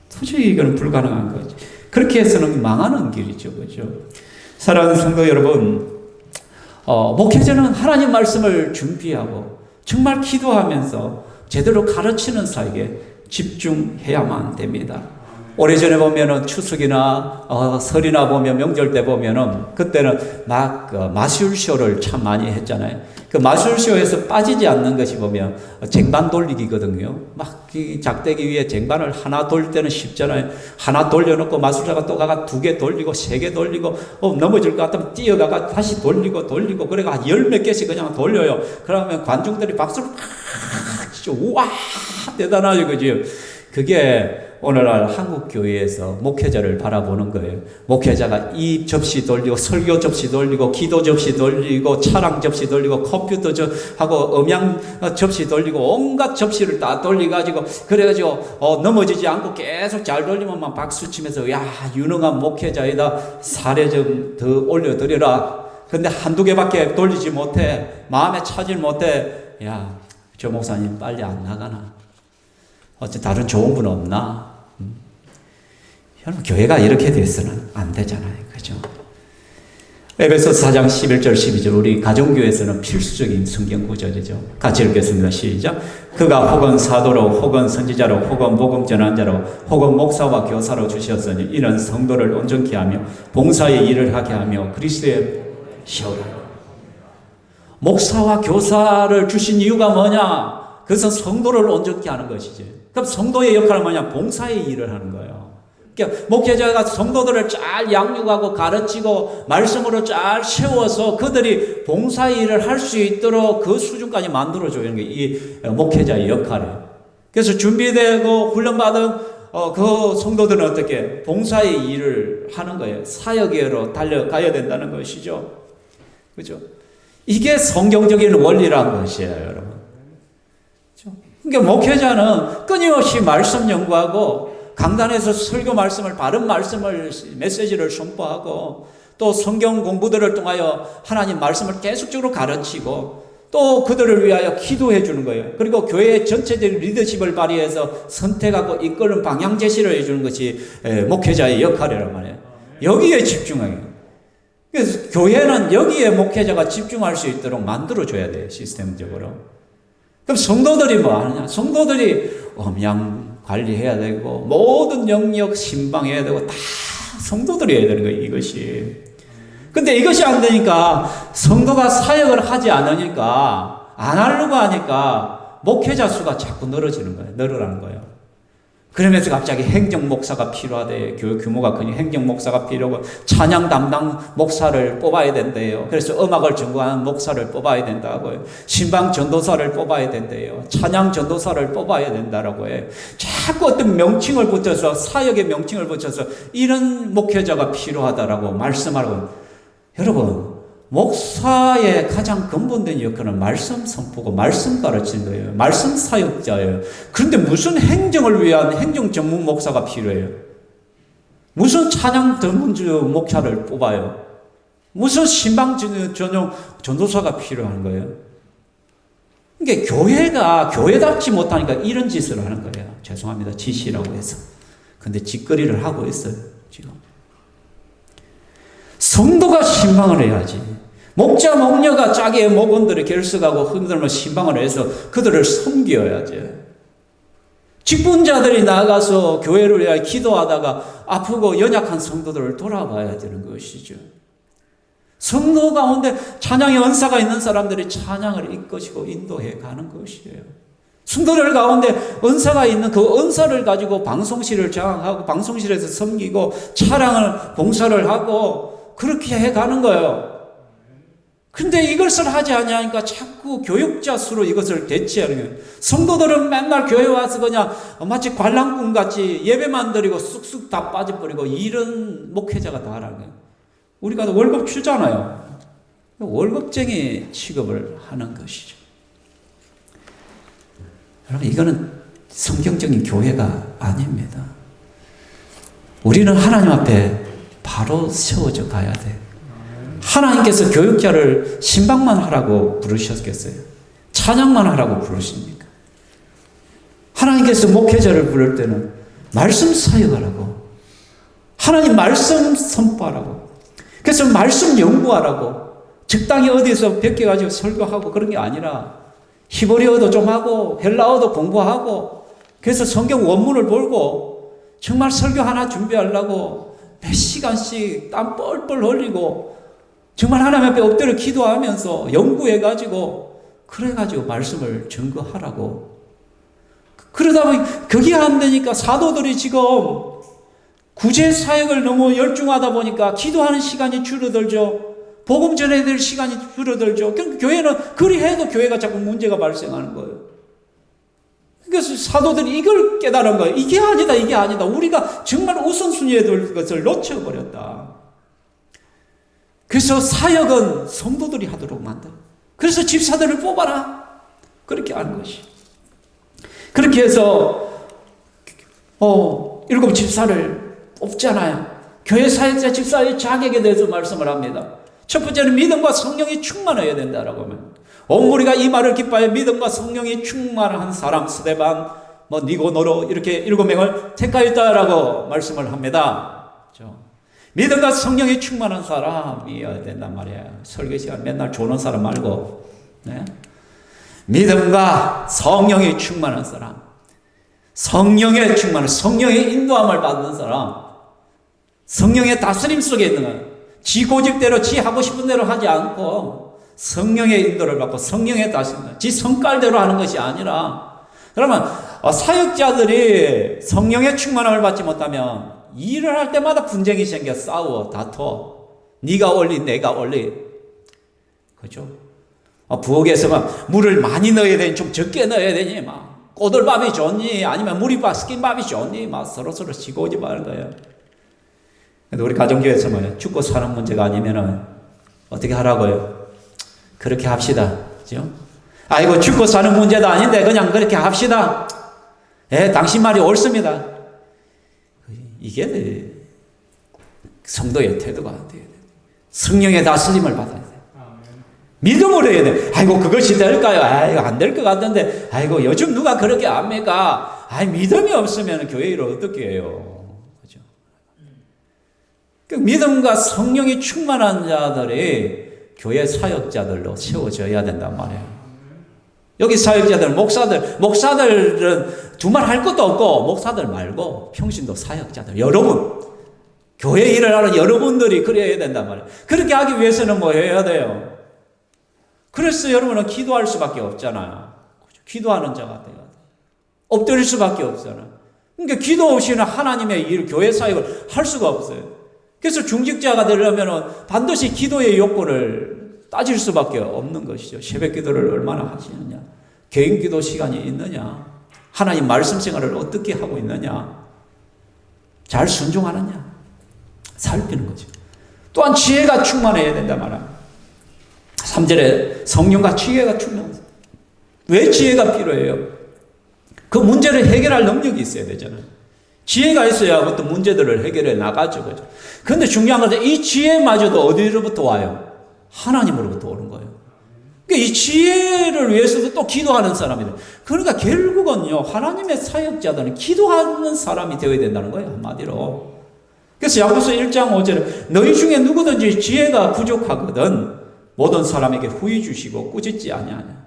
A: 도저히 이거는 불가능한 거죠. 그렇게 해서는 망하는 길이죠. 그죠? 사랑하는 성도 여러분, 목회자는 하나님 말씀을 준비하고 정말 기도하면서 제대로 가르치는 사역에 집중해야만 됩니다. 오래전에 보면은 추석이나 설이나 보면 명절 때 보면은 그때는 막 마술쇼를 참 많이 했잖아요. 그 마술쇼에서 빠지지 않는 것이 보면 쟁반 돌리기거든요. 막 작대기 위에 쟁반을 하나 돌릴 때는 쉽잖아요. 하나 돌려놓고 마술사가 또 가가 2개 돌리고 3개 돌리고 넘어질 것 같으면 뛰어가가 다시 돌리고 그래가 10몇 개씩 그냥 돌려요. 그러면 관중들이 박수를 팍 치죠. 우와 대단하죠. 그죠? 그게 오늘날 한국 교회에서 목회자를 바라보는 거예요. 목회자가 이 접시 돌리고 설교 접시 돌리고 기도 접시 돌리고 차랑 접시 돌리고 컴퓨터 하고 음향 접시 돌리고 온갖 접시를 다 돌려가지고 그래가지고 넘어지지 않고 계속 잘 돌리면 막 박수 치면서 야 유능한 목회자이다 사례 좀 더 올려드려라. 근데 1-2개밖에 돌리지 못해 마음에 차질 못해 야 저 목사님 빨리 안 나가나 어째 다른 좋은 분 없나? 여러분 교회가 이렇게 돼서는 안 되잖아요. 그죠? 에베소서 4장 11절 12절 우리 가정교회에서는 필수적인 성경 구절이죠. 같이 읽겠습니다. 시작. 그가 혹은 사도로 혹은 선지자로 혹은 복음 전환자로 혹은 목사와 교사로 주셨으니 이는 성도를 온전케 하며 봉사의 일을 하게 하며 그리스도의 시험을 목사와 교사를 주신 이유가 뭐냐? 그것은 성도를 온전케 하는 것이지. 그럼 성도의 역할은 뭐냐? 봉사의 일을 하는 거예요. 그러니까 목회자가 성도들을 잘 양육하고 가르치고 말씀으로 잘 세워서 그들이 봉사의 일을 할 수 있도록 그 수준까지 만들어주는 게 이 목회자의 역할이에요. 그래서 준비되고 훈련받은 그 성도들은 어떻게 봉사의 일을 하는 거예요. 사역으로 달려가야 된다는 것이죠. 그죠? 이게 성경적인 원리라는 것이에요, 여러분. 그러니까 목회자는 끊임없이 말씀 연구하고 강단에서 설교 말씀을 바른 말씀을 메시지를 선포하고 또 성경 공부들을 통하여 하나님 말씀을 계속적으로 가르치고 또 그들을 위하여 기도해 주는 거예요. 그리고 교회의 전체적인 리더십을 발휘해서 선택하고 이끄는 방향 제시를 해 주는 것이 목회자의 역할이란 말이에요. 여기에 집중해요. 그래서 교회는 여기에 목회자가 집중할 수 있도록 만들어줘야 돼요. 시스템적으로. 그럼 성도들이 뭐 하느냐? 성도들이 음양 관리해야 되고 모든 영역 신방해야 되고 다 성도들이 해야 되는 거예요. 이것이. 근데 이것이 안 되니까 성도가 사역을 하지 않으니까 안 하려고 하니까 목회자 수가 자꾸 늘어지는 거예요. 늘어나는 거예요. 그러면서 갑자기 행정 목사가 필요하대. 교회 규모가 크니 행정 목사가 필요하고 찬양 담당 목사를 뽑아야 된대요. 그래서 음악을 전공하는 목사를 뽑아야 된다고요. 신방 전도사를 뽑아야 된대요. 찬양 전도사를 뽑아야 된다라고 해요. 자꾸 어떤 명칭을 붙여서 사역의 명칭을 붙여서 이런 목회자가 필요하다라고 말씀하고 여러분 목사의 가장 근본된 역할은 말씀 선포고 말씀 가르치는 거예요. 말씀 사역자예요. 그런데 무슨 행정을 위한 행정 전문 목사가 필요해요? 무슨 찬양 전문 목사를 뽑아요? 무슨 신방 전용 전도사가 필요한 거예요? 그러니까 교회가 교회답지 못하니까 이런 짓을 하는 거예요. 죄송합니다. 짓이라고 해서. 근데 짓거리를 하고 있어요. 지금. 성도가 신방을 해야지. 목자, 목녀가 자기의 목원들을 결석하고 흔들며 신방을 해서 그들을 섬겨야지. 직분자들이 나가서 교회를 위하여 기도하다가 아프고 연약한 성도들을 돌아봐야 되는 것이죠. 성도 가운데 찬양의 은사가 있는 사람들이 찬양을 이끄시고 인도해 가는 것이에요. 성도들 가운데 은사가 있는 그 은사를 가지고 방송실을 장악하고 방송실에서 섬기고 차량을 봉사를 하고 그렇게 해 가는 거예요. 근데 이것을 하지 않으니까 자꾸 교육자 수로 이것을 대체하는 거예요. 성도들은 맨날 교회 와서 그냥 마치 관람꾼 같이 예배만 드리고 쑥쑥 다 빠져버리고 이런 목회자가 다 하라는 거예요. 우리가 월급 주잖아요.
B: 월급쟁이 취급을 하는 것이죠. 여러분, 이거는 성경적인 교회가 아닙니다. 우리는 하나님 앞에 바로 세워져 가야 돼. 하나님께서 교육자를 신방만 하라고 부르셨겠어요? 찬양만 하라고 부르십니까? 하나님께서 목회자를 부를 때는 말씀 사역하라고, 하나님 말씀 선포하라고, 그래서 말씀 연구하라고, 적당히 어디서 베껴가지고 설교하고 그런 게 아니라 히브리어도 좀 하고 헬라어도 공부하고, 그래서 성경 원문을 보고 정말 설교 하나 준비하려고 몇 시간씩 땀 뻘뻘 흘리고 정말 하나님 앞에 엎드려 기도하면서 연구해가지고 그래가지고 말씀을 증거하라고. 그러다 보니 그게 안 되니까 사도들이 지금 구제 사역을 너무 열중하다 보니까 기도하는 시간이 줄어들죠. 복음 전해야 될 시간이 줄어들죠. 그러니까 교회는 그리 해도 교회가 자꾸 문제가 발생하는 거예요. 그래서 사도들이 이걸 깨달은 거예요. 이게 아니다, 이게 아니다. 우리가 정말 우선순위에 둘 것을 놓쳐버렸다. 그래서 사역은 성도들이 하도록 만들어. 그래서 집사들을 뽑아라. 그렇게 하는 것이. 그렇게 해서 7 집사를 뽑잖아요. 교회 사역자 집사의 자격에 대해서 말씀을 합니다. 첫 번째는 믿음과 성령이 충만해야 된다라고 하면, 온 무리가 이 말을 기뻐하여 믿음과 성령이 충만한 사람 스데반, 니고노로 이렇게 7명을 택하였다라고 말씀을 합니다. 그렇죠? 믿음과 성령이 충만한 사람이어야 된단 말이에요. 설교 시간 맨날 조는 사람 말고, 네? 믿음과 성령이 충만한 사람, 성령의 충만한, 성령의 인도함을 받는 사람, 성령의 다스림 속에 있는 거예요. 지 고집대로 지 하고 싶은 대로 하지 않고 성령의 인도를 받고 성령의 다스림, 지 성깔대로 하는 것이 아니라, 그러면 사역자들이 성령의 충만함을 받지 못하면 일을 할 때마다 분쟁이 생겨, 싸워, 다퉈. 네가 올리, 내가 올리. 그죠? 부엌에서 막 물을 많이 넣어야 되니, 좀 적게 넣어야 되니, 막 꼬들밥이 좋니, 아니면 무리밥, 스킨밥이 좋니, 막 서로서로 지고집하는 거예요. 근데 우리 가정교회에서 뭐예요? 죽고 사는 문제가 아니면은 어떻게 하라고요? 그렇게 합시다. 그죠? 아이고, 죽고 사는 문제도 아닌데 그냥 그렇게 합시다. 당신 말이 옳습니다. 이게 성도의 태도가 돼야 돼. 성령의 다스림을 받아야 돼. 믿음으로 해야 돼. 아이고, 그것이 될까요? 아이고, 안 될 것 같은데. 아이고, 요즘 누가 그렇게 합니까? 믿음이 없으면 교회 일을 어떻게 해요? 그죠? 그 믿음과 성령이 충만한 자들이 교회 사역자들로 세워져야 된단 말이에요. 여기 사역자들, 목사들은 두말 할 것도 없고, 목사들 말고 평신도 사역자들, 여러분, 교회 일을 하는 여러분들이 그래야 된단 말이에요. 그렇게 하기 위해서는 뭐 해야 돼요? 그래서 여러분은 기도할 수밖에 없잖아요. 기도하는 자가 돼야 돼. 엎드릴 수밖에 없잖아요. 그러니까 기도 없이는 하나님의 일, 교회 사역을 할 수가 없어요. 그래서 중직자가 되려면 반드시 기도의 요건을 따질 수밖에 없는 것이죠. 새벽 기도를 얼마나 하시느냐, 개인 기도 시간이 있느냐, 하나님 말씀 생활을 어떻게 하고 있느냐, 잘 순종하느냐 살피는 거죠. 또한 지혜가 충만해야 된단 말이야. 3절에 성령과 지혜가 충만해요. 왜 지혜가 필요해요? 그 문제를 해결할 능력이 있어야 되잖아요. 지혜가 있어야 어떤 문제들을 해결해 나가죠. 그죠? 그런데 중요한 것은 이 지혜마저도 어디로부터 와요? 하나님으로부터 오는 거예요. 그러니까 이 지혜를 위해서도 또 기도하는 사람이다. 그러니까 결국은요, 하나님의 사역자들은 기도하는 사람이 되어야 된다는 거예요, 한마디로. 그래서 야고보서 1장 5절에 너희 중에 누구든지 지혜가 부족하거든 모든 사람에게 후히 주시고 꾸짖지 아니하냐.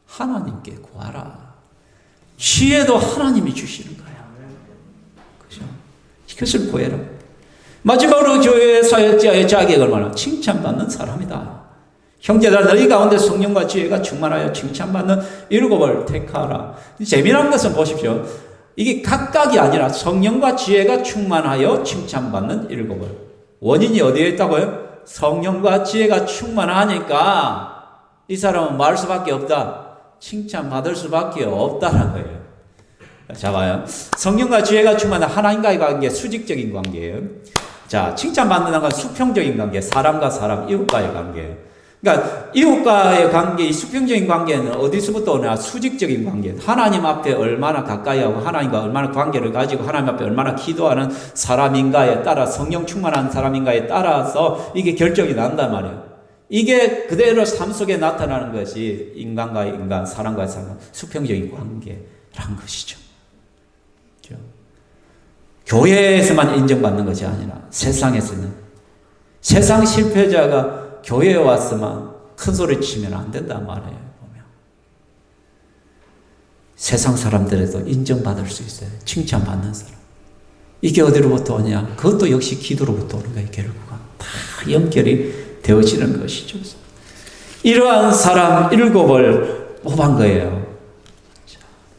B: 하나님께 구하라. 지혜도 하나님이 주시는 거예요. 그죠? 이것을 구해라. 마지막으로 교회 사역자의 자격을 말하면 칭찬받는 사람이다. 형제들아, 너희 가운데 성령과 지혜가 충만하여 칭찬받는 7을 택하라. 재미난 것은 보십시오. 이게 각각이 아니라 성령과 지혜가 충만하여 칭찬받는 7을. 원인이 어디에 있다고요? 성령과 지혜가 충만하니까 이 사람은 말할 수밖에 없다. 칭찬받을 수밖에 없다는 거예요. 자, 봐요. 성령과 지혜가 충만한 하나님과의 관계, 수직적인 관계예요. 자, 칭찬받는 건 수평적인 관계, 사람과 사람, 이웃과의 관계. 그러니까 이웃과의 관계, 이 수평적인 관계는 어디서부터 오냐? 수직적인 관계. 하나님 앞에 얼마나 가까이 하고 하나님과 얼마나 관계를 가지고 하나님 앞에 얼마나 기도하는 사람인가에 따라 성령 충만한 사람인가에 따라서 이게 결정이 난단 말이에요. 이게 그대로 삶 속에 나타나는 것이 인간과의 인간, 사람과의 사람, 수평적인 관계라는 것이죠. 그렇죠? 교회에서만 인정받는 것이 아니라 세상에서는 세상 실패자가 교회에 왔으면 큰 소리 치면 안 된단 말이에요. 보면. 세상 사람들에도 인정받을 수 있어요. 칭찬받는 사람. 이게 어디로부터 오냐? 그것도 역시 기도로부터 오는 거예요. 결국은 다 연결이 되어지는 것이죠. 이러한 사람 7을 뽑은 거예요.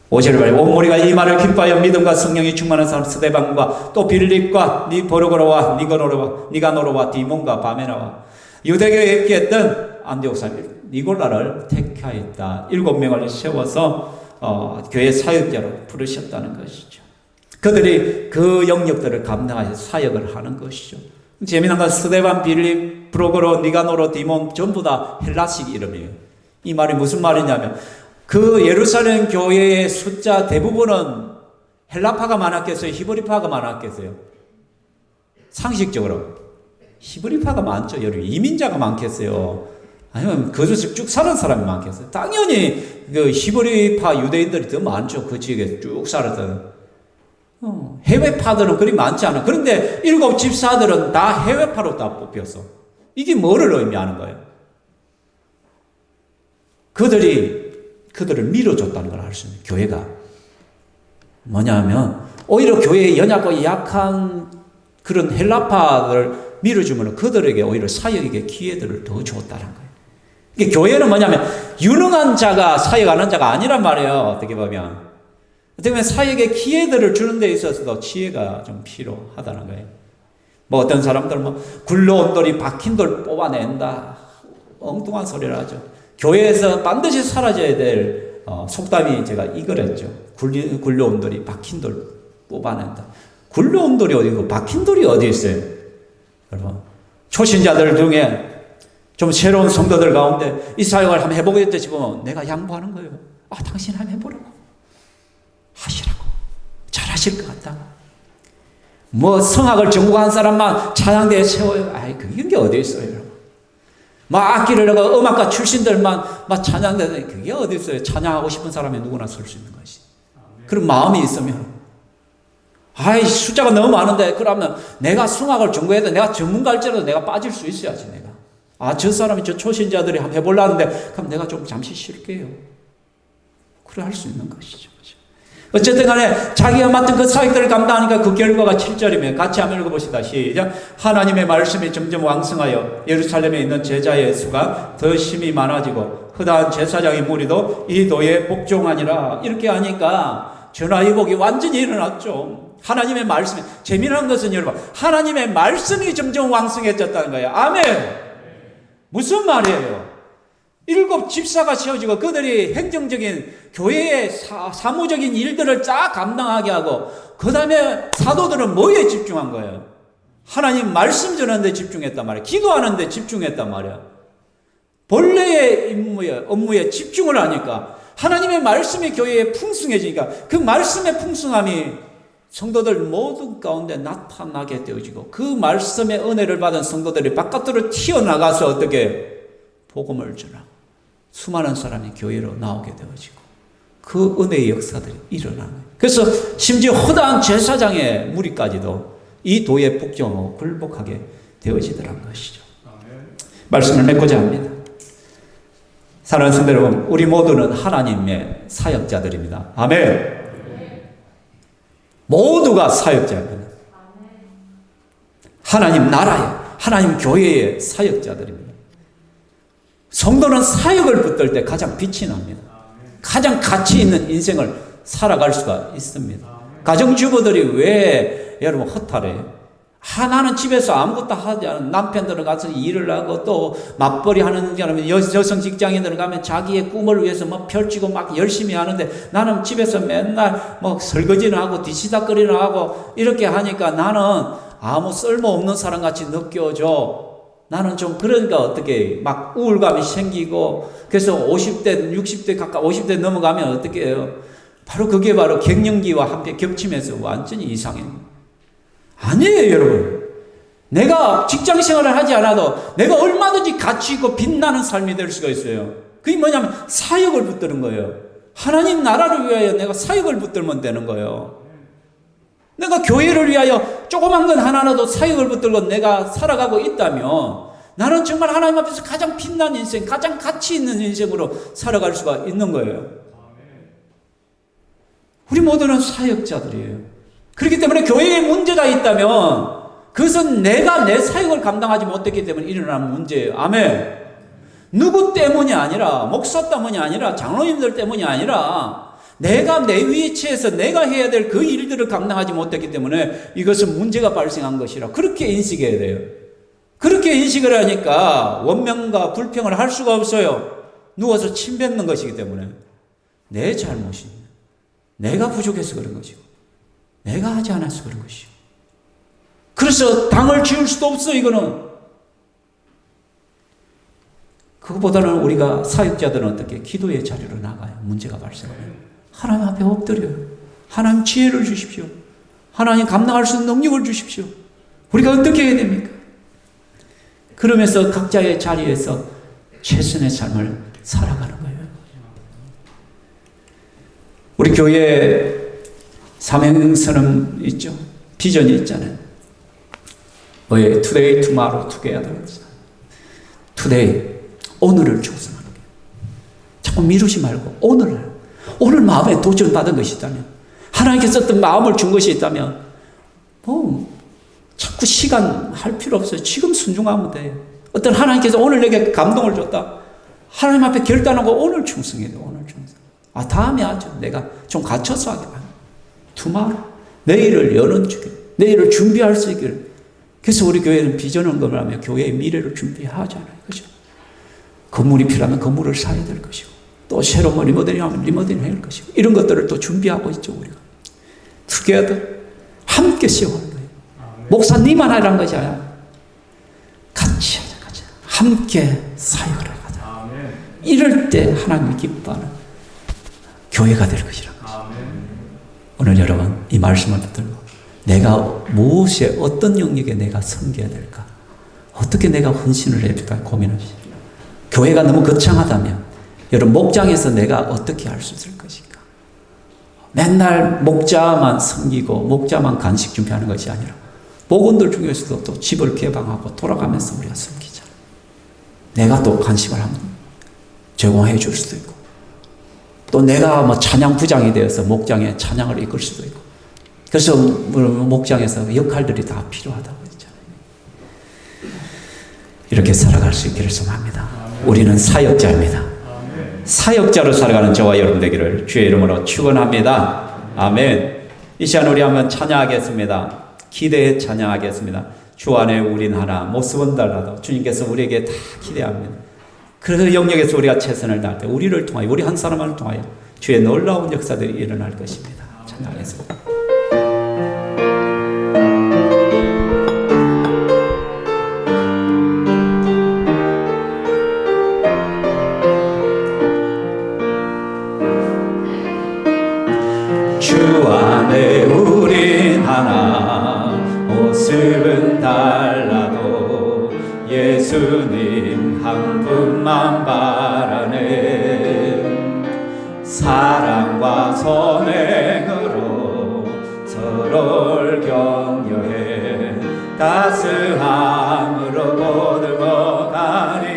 B: 5절에 말해 온 무리가 이 말을 기뻐하여 믿음과 성령이 충만한 사람 스데반과 또 빌립과 니보르고로와 니거노로와 니가노로와 디몬과 바메나와 유대교에 있던 안디옥 사람 니골라를 택하였다. 7명을 세워서 교회 사역자로 부르셨다는 것이죠. 그들이 그 영역들을 감당하여 사역을 하는 것이죠. 재미난 건 스데반, 빌립, 프로고로, 니가노로, 디몬 전부 다 헬라식 이름이에요. 이 말이 무슨 말이냐면 그 예루살렘 교회의 숫자 대부분은 헬라파가 많았겠어요? 히브리파가 많았겠어요? 상식적으로 히브리파가 많죠. 여러분 이민자가 많겠어요? 아니면 그곳에 쭉 사는 사람이 많겠어요? 당연히 그 히브리파 유대인들이 더 많죠. 그 지역에 쭉 살았던. 해외파들은 그리 많지 않아. 그런데 7 집사들은 다 해외파로 다 뽑혔어. 이게 뭐를 의미하는 거예요? 그들을 밀어줬다는 걸 알 수 있는 교회가 뭐냐면 오히려 교회에 연약하고 약한 그런 헬라파들을 밀어주면 그들에게 오히려 사역의 기회들을 더 줬다는 거예요. 이게 교회는 뭐냐면 유능한 자가 사역하는 자가 아니란 말이에요. 어떻게 보면 사역의 기회들을 주는 데 있어서도 지혜가 좀 필요하다는 거예요. 뭐 어떤 사람들은 뭐 굴러온 돌이 박힌 돌 뽑아낸다. 엉뚱한 소리를 하죠. 교회에서 반드시 사라져야 될 속담이 제가 이거랬죠. 굴러온 돌이 박힌 돌 뽑아낸다. 굴러온 돌이 어디고 박힌 돌이 어디 있어요? 여러분 초신자들 중에 좀 새로운 성도들 가운데 이 사역을 한번 해보겠다 싶으면 내가 양보하는 거예요. 당신 한번 해보라고. 하시라고. 잘하실 것 같다. 뭐 성악을 전공한 사람만 찬양대에 세워요. 그런 게 어디 있어요, 여러분. 악기를 내가 음악가 출신들만 찬양대에 그게 어디 있어요. 찬양하고 싶은 사람이 누구나 설 수 있는 것이. 그런 마음이 있으면 숫자가 너무 많은데 그러면 내가 성악을 전공해도 내가 전문가일지라도 내가 빠질 수 있어야지 내가. 저 사람이 저 초신자들이 한번 해보려는데 그럼 내가 좀 잠시 쉴게요. 그래 할 수 있는 것이죠. 어쨌든 간에 자기가 맡은 그 사역들을 감당하니까 그 결과가 7절이면 같이 한번 읽어보시다. 시작. 하나님의 말씀이 점점 왕성하여 예루살렘에 있는 제자의 수가 더 심히 많아지고 허다한 제사장의 무리도 이 도에 복종하니라. 이렇게 하니까 전화위복이 완전히 일어났죠. 하나님의 말씀이 재미난 것은 여러분 하나님의 말씀이 점점 왕성해졌다는 거예요. 아멘. 무슨 말이에요? 7 집사가 세워지고 그들이 행정적인 교회의 사무적인 일들을 쫙 감당하게 하고 그 다음에 사도들은 뭐에 집중한 거예요? 하나님 말씀 전하는 데 집중했단 말이에요. 기도하는 데 집중했단 말이에요. 본래의 업무에 집중을 하니까 하나님의 말씀이 교회에 풍성해지니까 그 말씀의 풍성함이 성도들 모두 가운데 나타나게 되어지고 그 말씀의 은혜를 받은 성도들이 바깥으로 튀어나가서 어떻게 복음을 전하고 수많은 사람이 교회로 나오게 되어지고 그 은혜의 역사들이 일어나는 거예요. 그래서 심지어 허다한 제사장의 무리까지도 이 도에 복종하고 굴복하게 되어지더란 것이죠. 말씀을 맺고자 합니다. 사랑하는 성도 여러분, 우리 모두는 하나님의 사역자들입니다. 아멘. 모두가 사역자입니다. 하나님 나라의, 하나님 교회의 사역자들입니다. 성도는 사역을 붙들 때 가장 빛이 납니다. 가장 가치 있는 인생을 살아갈 수가 있습니다. 가정주부들이 왜 여러분 허탈해요? 나는 집에서 아무것도 하지 않은 남편들은 가서 일을 하고 또 맞벌이 하는 여성 직장인들은 가면 자기의 꿈을 위해서 펼치고 막 열심히 하는데 나는 집에서 맨날 설거지는 하고 뒤치다거리는 하고 이렇게 하니까 나는 아무 쓸모없는 사람같이 느껴져. 나는 좀 그러니까 어떻게 막 우울감이 생기고 그래서 50대, 60대 가까이 50대 넘어가면 어떻게 해요? 바로 그게 바로 갱년기와 함께 겹치면서 완전히 이상해요. 아니에요, 여러분. 내가 직장 생활을 하지 않아도 내가 얼마든지 가치 있고 빛나는 삶이 될 수가 있어요. 그게 뭐냐면 사역을 붙드는 거예요. 하나님 나라를 위하여 내가 사역을 붙들면 되는 거예요. 내가 교회를 위하여 조그만 건 하나라도 사역을 붙들고 내가 살아가고 있다면 나는 정말 하나님 앞에서 가장 빛난 인생, 가장 가치 있는 인생으로 살아갈 수가 있는 거예요. 우리 모두는 사역자들이에요. 그렇기 때문에 교회에 문제가 있다면 그것은 내가 내 사역을 감당하지 못했기 때문에 일어난 문제예요. 아멘. 누구 때문이 아니라, 목사 때문이 아니라, 장로님들 때문이 아니라 내가 내 위치에서 내가 해야 될 그 일들을 감당하지 못했기 때문에 이것은 문제가 발생한 것이라 그렇게 인식해야 돼요. 그렇게 인식을 하니까 원명과 불평을 할 수가 없어요. 누워서 침 뱉는 것이기 때문에 내 잘못입니다. 내가 부족해서 그런 것이고 내가 하지 않아서 그런 것이고 그래서 당을 지을 수도 없어. 이거는 그것보다는 우리가 사역자들은 어떻게 기도의 자리로 나가요. 문제가 발생하면 하나님 앞에 엎드려요. 하나님 지혜를 주십시오. 하나님 감당할 수 있는 능력을 주십시오. 우리가 어떻게 해야 됩니까? 그러면서 각자의 자리에서 최선의 삶을 살아가는 거예요. 우리 교회에 사명선언 있죠. 비전이 있잖아요. 뭐예요? Today, tomorrow, together. Today, 오늘을 충성하는 거예요. 자꾸 미루지 말고 오늘 마음에 도전받은 것이 있다면 하나님께서 어떤 마음을 준 것이 있다면 자꾸 시간 할 필요 없어요. 지금 순종하면 돼요. 어떤 하나님께서 오늘 내게 감동을 줬다. 하나님 앞에 결단하고 오늘 충성해야 돼요. 오늘 충성. 다음에 하죠. 내가 좀 갖춰서 하게 봐요. tomorrow. 내일을 여는 주게. 내일을 준비할 수 있기를. 그래서 우리 교회는 비전 헌금을 하며 교회의 미래를 준비하잖아요. 그죠? 건물이 필요하면 건물을 사야 될 것이고, 또 새로운 리모델링 하면 리모델링 해야 할 것이고, 이런 것들을 또 준비하고 있죠, 우리가. together. 함께 세워가는 거예요. 목사님만 하라는 것이 아니라, 같이 하자, 같이. 함께 사역을 하자. 이럴 때 하나님이 기뻐하는 교회가 될 것이라는 거죠. 오늘 여러분, 이 말씀을 붙들고, 내가 무엇에 어떤 영역에 내가 섬겨야 될까? 어떻게 내가 헌신을 해야 될까 고민하시죠. 교회가 너무 거창하다면 여러분 목장에서 내가 어떻게 할 수 있을 것인가? 맨날 목자만 섬기고 목자만 간식 준비하는 것이 아니라 목원들 중에서도 또 집을 개방하고 돌아가면서 우리가 섬기자. 내가 또 간식을 한번 제공해 줄 수도 있고 또 내가 뭐 찬양 부장이 되어서 목장에 찬양을 이끌 수도 있고 그래서 목장에서 역할들이 다 필요하다고 했잖아요. 이렇게 살아갈 수 있기를 소망합니다. 우리는 사역자입니다. 사역자로 살아가는 저와 여러분 되기를 주의 이름으로 축원합니다. 아멘. 이 시간 우리 한번 찬양하겠습니다. 기대에 찬양하겠습니다. 주 안에 우린 하나 모습은 달라도 주님께서 우리에게 다 기대합니다. 그 영역에서 우리가 최선을 다할 때 우리를 통하여 우리 한 사람을 통하여 주의 놀라운 역사들이 일어날 것입니다. 찬양하겠습니다. 주 안에 우린 하나 모습은 달라도 예수님 한 분만 바라네 사랑과 선행으로 서로를 격려해 따스함으로 거듭어가니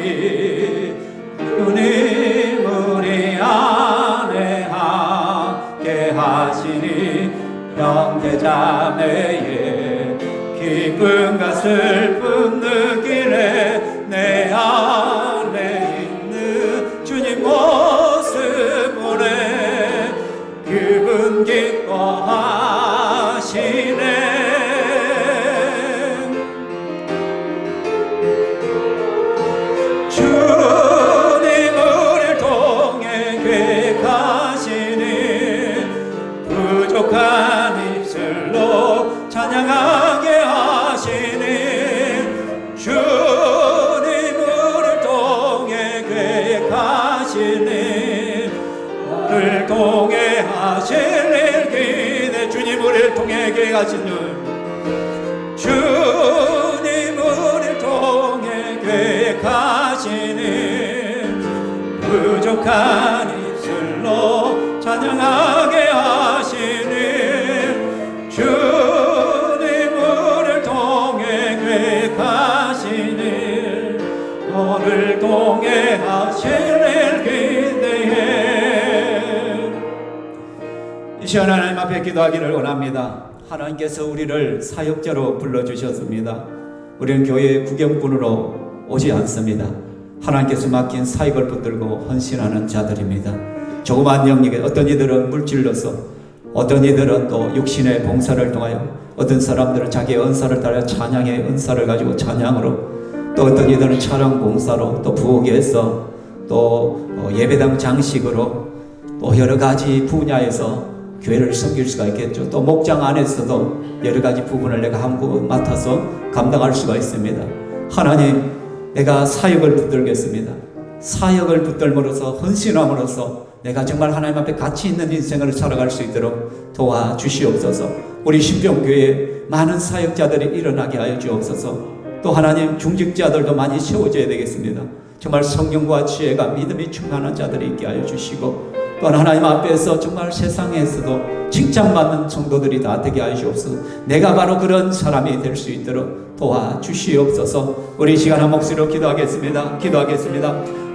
B: 주님 우리 안에 함께 하시니 형제자매의 기쁨과 슬픔 느끼네 내 안에 있는 주님 모습 보네 그분 기뻐하시네 주님 우리를 통해 계획하시니 부족한 입술로 찬양하게 하시니 주님
A: 통해 계시는 주님 우리를 통해 계획하시는 부족한 입술로 찬양하게 하시는 주님 우리를 통해 계획하시는 너를 통해 하시는 기대해. 이 시간 하나님 앞에 기도하기를 원합니다. 하나님께서 우리를 사역자로 불러주셨습니다. 우리는 교회의 구경꾼으로 오지 않습니다. 하나님께서 맡긴 사역을 붙들고 헌신하는 자들입니다. 조그만 영역에 어떤 이들은 물질로서, 어떤 이들은 또 육신의 봉사를 통하여, 어떤 사람들은 자기의 은사를 따라 찬양의 은사를 가지고 찬양으로, 또 어떤 이들은 촬영 봉사로, 또 부엌에서, 또 예배당 장식으로, 또 여러 가지 분야에서 교회를 섬길 수가 있겠죠. 또 목장 안에서도 여러 가지 부분을 내가 한국 맡아서 감당할 수가 있습니다. 하나님, 내가 사역을 붙들겠습니다. 사역을 붙들므로써, 헌신함으로써 내가 정말 하나님 앞에 가치 있는 인생을 살아갈 수 있도록 도와주시옵소서. 우리 신병교회에 많은 사역자들이 일어나게 하여 주옵소서. 또 하나님, 중직자들도 많이 세워져야 되겠습니다. 정말 성령과 지혜가 믿음이 충만한 자들이 있게 하여 주시고, 또한 하나님 앞에서 정말 세상에서도 칭찬받는 성도들이 다 되게 하여 주옵소서. 내가 바로 그런 사람이 될 수 있도록 도와주시옵소서. 우리 이 시간 한 목소리로 기도하겠습니다.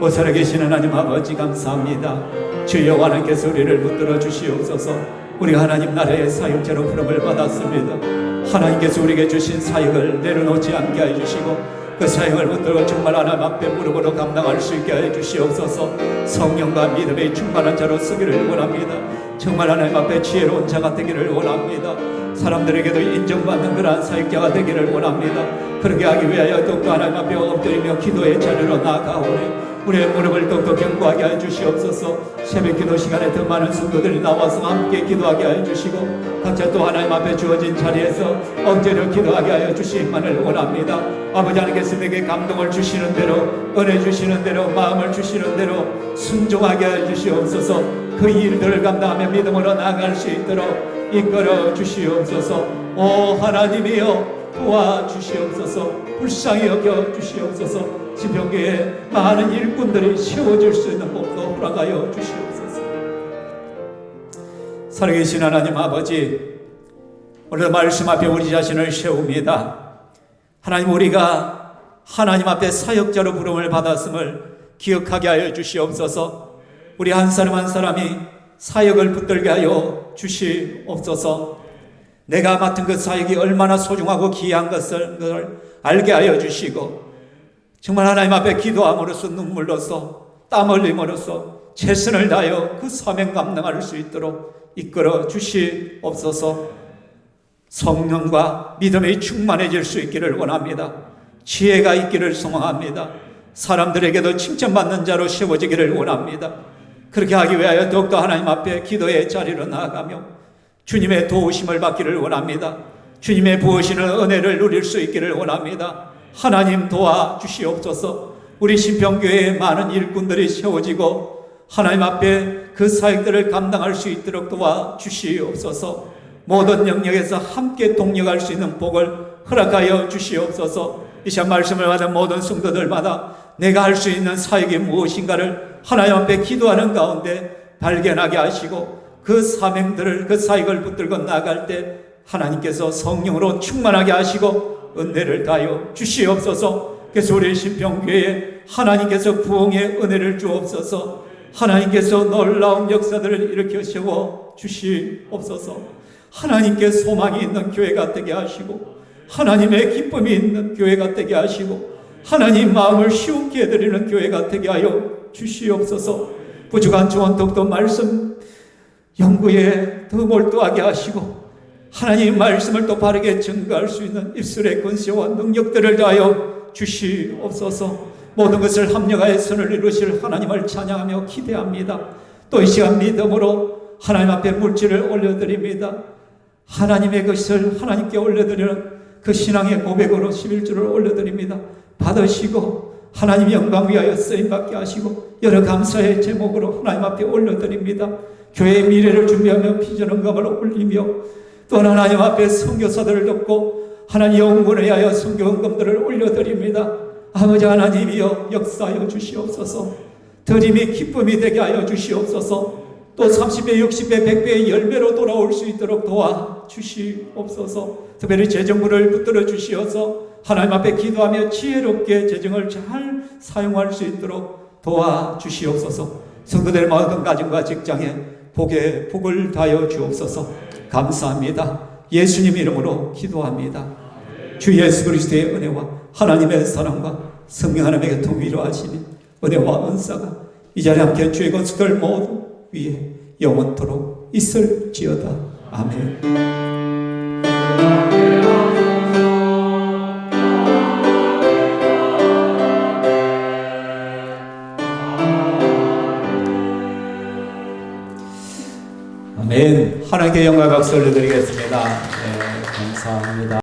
A: 오 살아계신 하나님 아버지, 감사합니다. 주여, 하나님께서 우리를 붙들어 주시옵소서. 우리 하나님 나라의 사역자로 부름을 받았습니다. 하나님께서 우리에게 주신 사역을 내려놓지 않게 하여 주시고, 그 사역을 붙들고 정말 하나님 앞에 무릎으로 감당할 수 있게 하여 주시옵소서. 성령과 믿음의 충만한 자로 서기를 원합니다. 정말 하나님 앞에 지혜로운 자가 되기를 원합니다. 사람들에게도 인정받는 그러한 사역자가 되기를 원합니다. 그렇게 하기 위하여 더욱더 하나님 앞에 엎드리며 기도의 자리로 나아가오니 우리의 무릎을 더욱더 견고하게 하여 주시옵소서. 새벽 기도 시간에 더 많은 성도들이 나와서 함께 기도하게 하여 주시고, 각자 또 하나님 앞에 주어진 자리에서 엎드려 기도하게 하여 주시기만을 원합니다. 아버지 하나님께서 내게 감동을 주시는 대로, 은혜 주시는 대로, 마음을 주시는 대로 순종하게 하여 주시옵소서. 그 일들을 감당하며 믿음으로 나아갈 수 있도록 이끌어 주시옵소서. 오 하나님이여, 도와주시옵소서. 불쌍히 여겨 주시옵소서. 신병교회에 많은 일꾼들이 세워질 수 있는 법도 허락하여 주시옵소서. 살아계신 하나님 아버지, 오늘 말씀 앞에 우리 자신을 세웁니다. 하나님, 우리가 하나님 앞에 사역자로 부름을 받았음을 기억하게 하여 주시옵소서. 우리 한 사람 한 사람이 사역을 붙들게 하여 주시옵소서. 내가 맡은 그 사역이 얼마나 소중하고 귀한 것을 알게 하여 주시고, 정말 하나님 앞에 기도함으로써, 눈물로써, 땀 흘림으로써 최선을 다하여 그 사명 감당할 수 있도록 이끌어 주시옵소서. 성령과 믿음이 충만해질 수 있기를 원합니다. 지혜가 있기를 소망합니다. 사람들에게도 칭찬받는 자로 세워지기를 원합니다. 그렇게 하기 위하여 더욱더 하나님 앞에 기도의 자리로 나아가며 주님의 도우심을 받기를 원합니다. 주님의 부으시는 은혜를 누릴 수 있기를 원합니다. 하나님 도와주시옵소서. 우리 신평교회에 많은 일꾼들이 세워지고 하나님 앞에 그 사역들을 감당할 수 있도록 도와주시옵소서. 모든 영역에서 함께 동력할 수 있는 복을 허락하여 주시옵소서. 이 시간 말씀을 받은 모든 성도들마다 내가 할 수 있는 사역이 무엇인가를 하나님 앞에 기도하는 가운데 발견하게 하시고, 그 사명들을, 그 사역을 붙들고 나갈 때 하나님께서 성령으로 충만하게 하시고 은혜를 다하여 주시옵소서. 그래서 우리 신평교회에 하나님께서 부흥의 은혜를 주옵소서. 하나님께서 놀라운 역사들을 일으켜 세워 주시옵소서. 하나님께 소망이 있는 교회가 되게 하시고, 하나님의 기쁨이 있는 교회가 되게 하시고, 하나님 마음을 쉬운게 해드리는 교회가 되게 하여 주시옵소서. 부족한 조언독도 말씀 연구에 더 몰두하게 하시고, 하나님 말씀을 또 바르게 증거할 수 있는 입술의 권세와 능력들을 다하여 주시옵소서. 모든 것을 합력하여 선을 이루실 하나님을 찬양하며 기대합니다. 또 이 시간 믿음으로 하나님 앞에 물질을 올려드립니다. 하나님의 것을 하나님께 올려드리는 그 신앙의 고백으로 11조를 올려드립니다. 받으시고 하나님 영광 위하여 쓰임받게 하시고, 여러 감사의 제목으로 하나님 앞에 올려드립니다. 교회의 미래를 준비하며 비전언감을 올리며 또한 하나님 앞에 선교사들을 돕고 하나님 영혼을 위하여 선교헌금들을 올려드립니다. 아버지 하나님이여 역사하여 주시옵소서. 드림이 기쁨이 되게 하여 주시옵소서. 또 30배, 60배, 100배의 열매로 돌아올 수 있도록 도와주시옵소서. 특별히 재정부를 붙들어 주시어서 하나님 앞에 기도하며 지혜롭게 재정을 잘 사용할 수 있도록 도와주시옵소서. 성도들 모든 가정과 직장에 복에 복을 다하여 주옵소서. 감사합니다. 예수님 이름으로 기도합니다. 주 예수 그리스도의 은혜와 하나님의 사랑과 성령 하나님의 교통 위로하시니 은혜와 은사가 이 자리에 함께 주의 건수들 모두 위에 영원토록 있을지어다. 아멘. 아멘. 하나님께 영광 박수 올려드리겠습니다. 네, 감사합니다.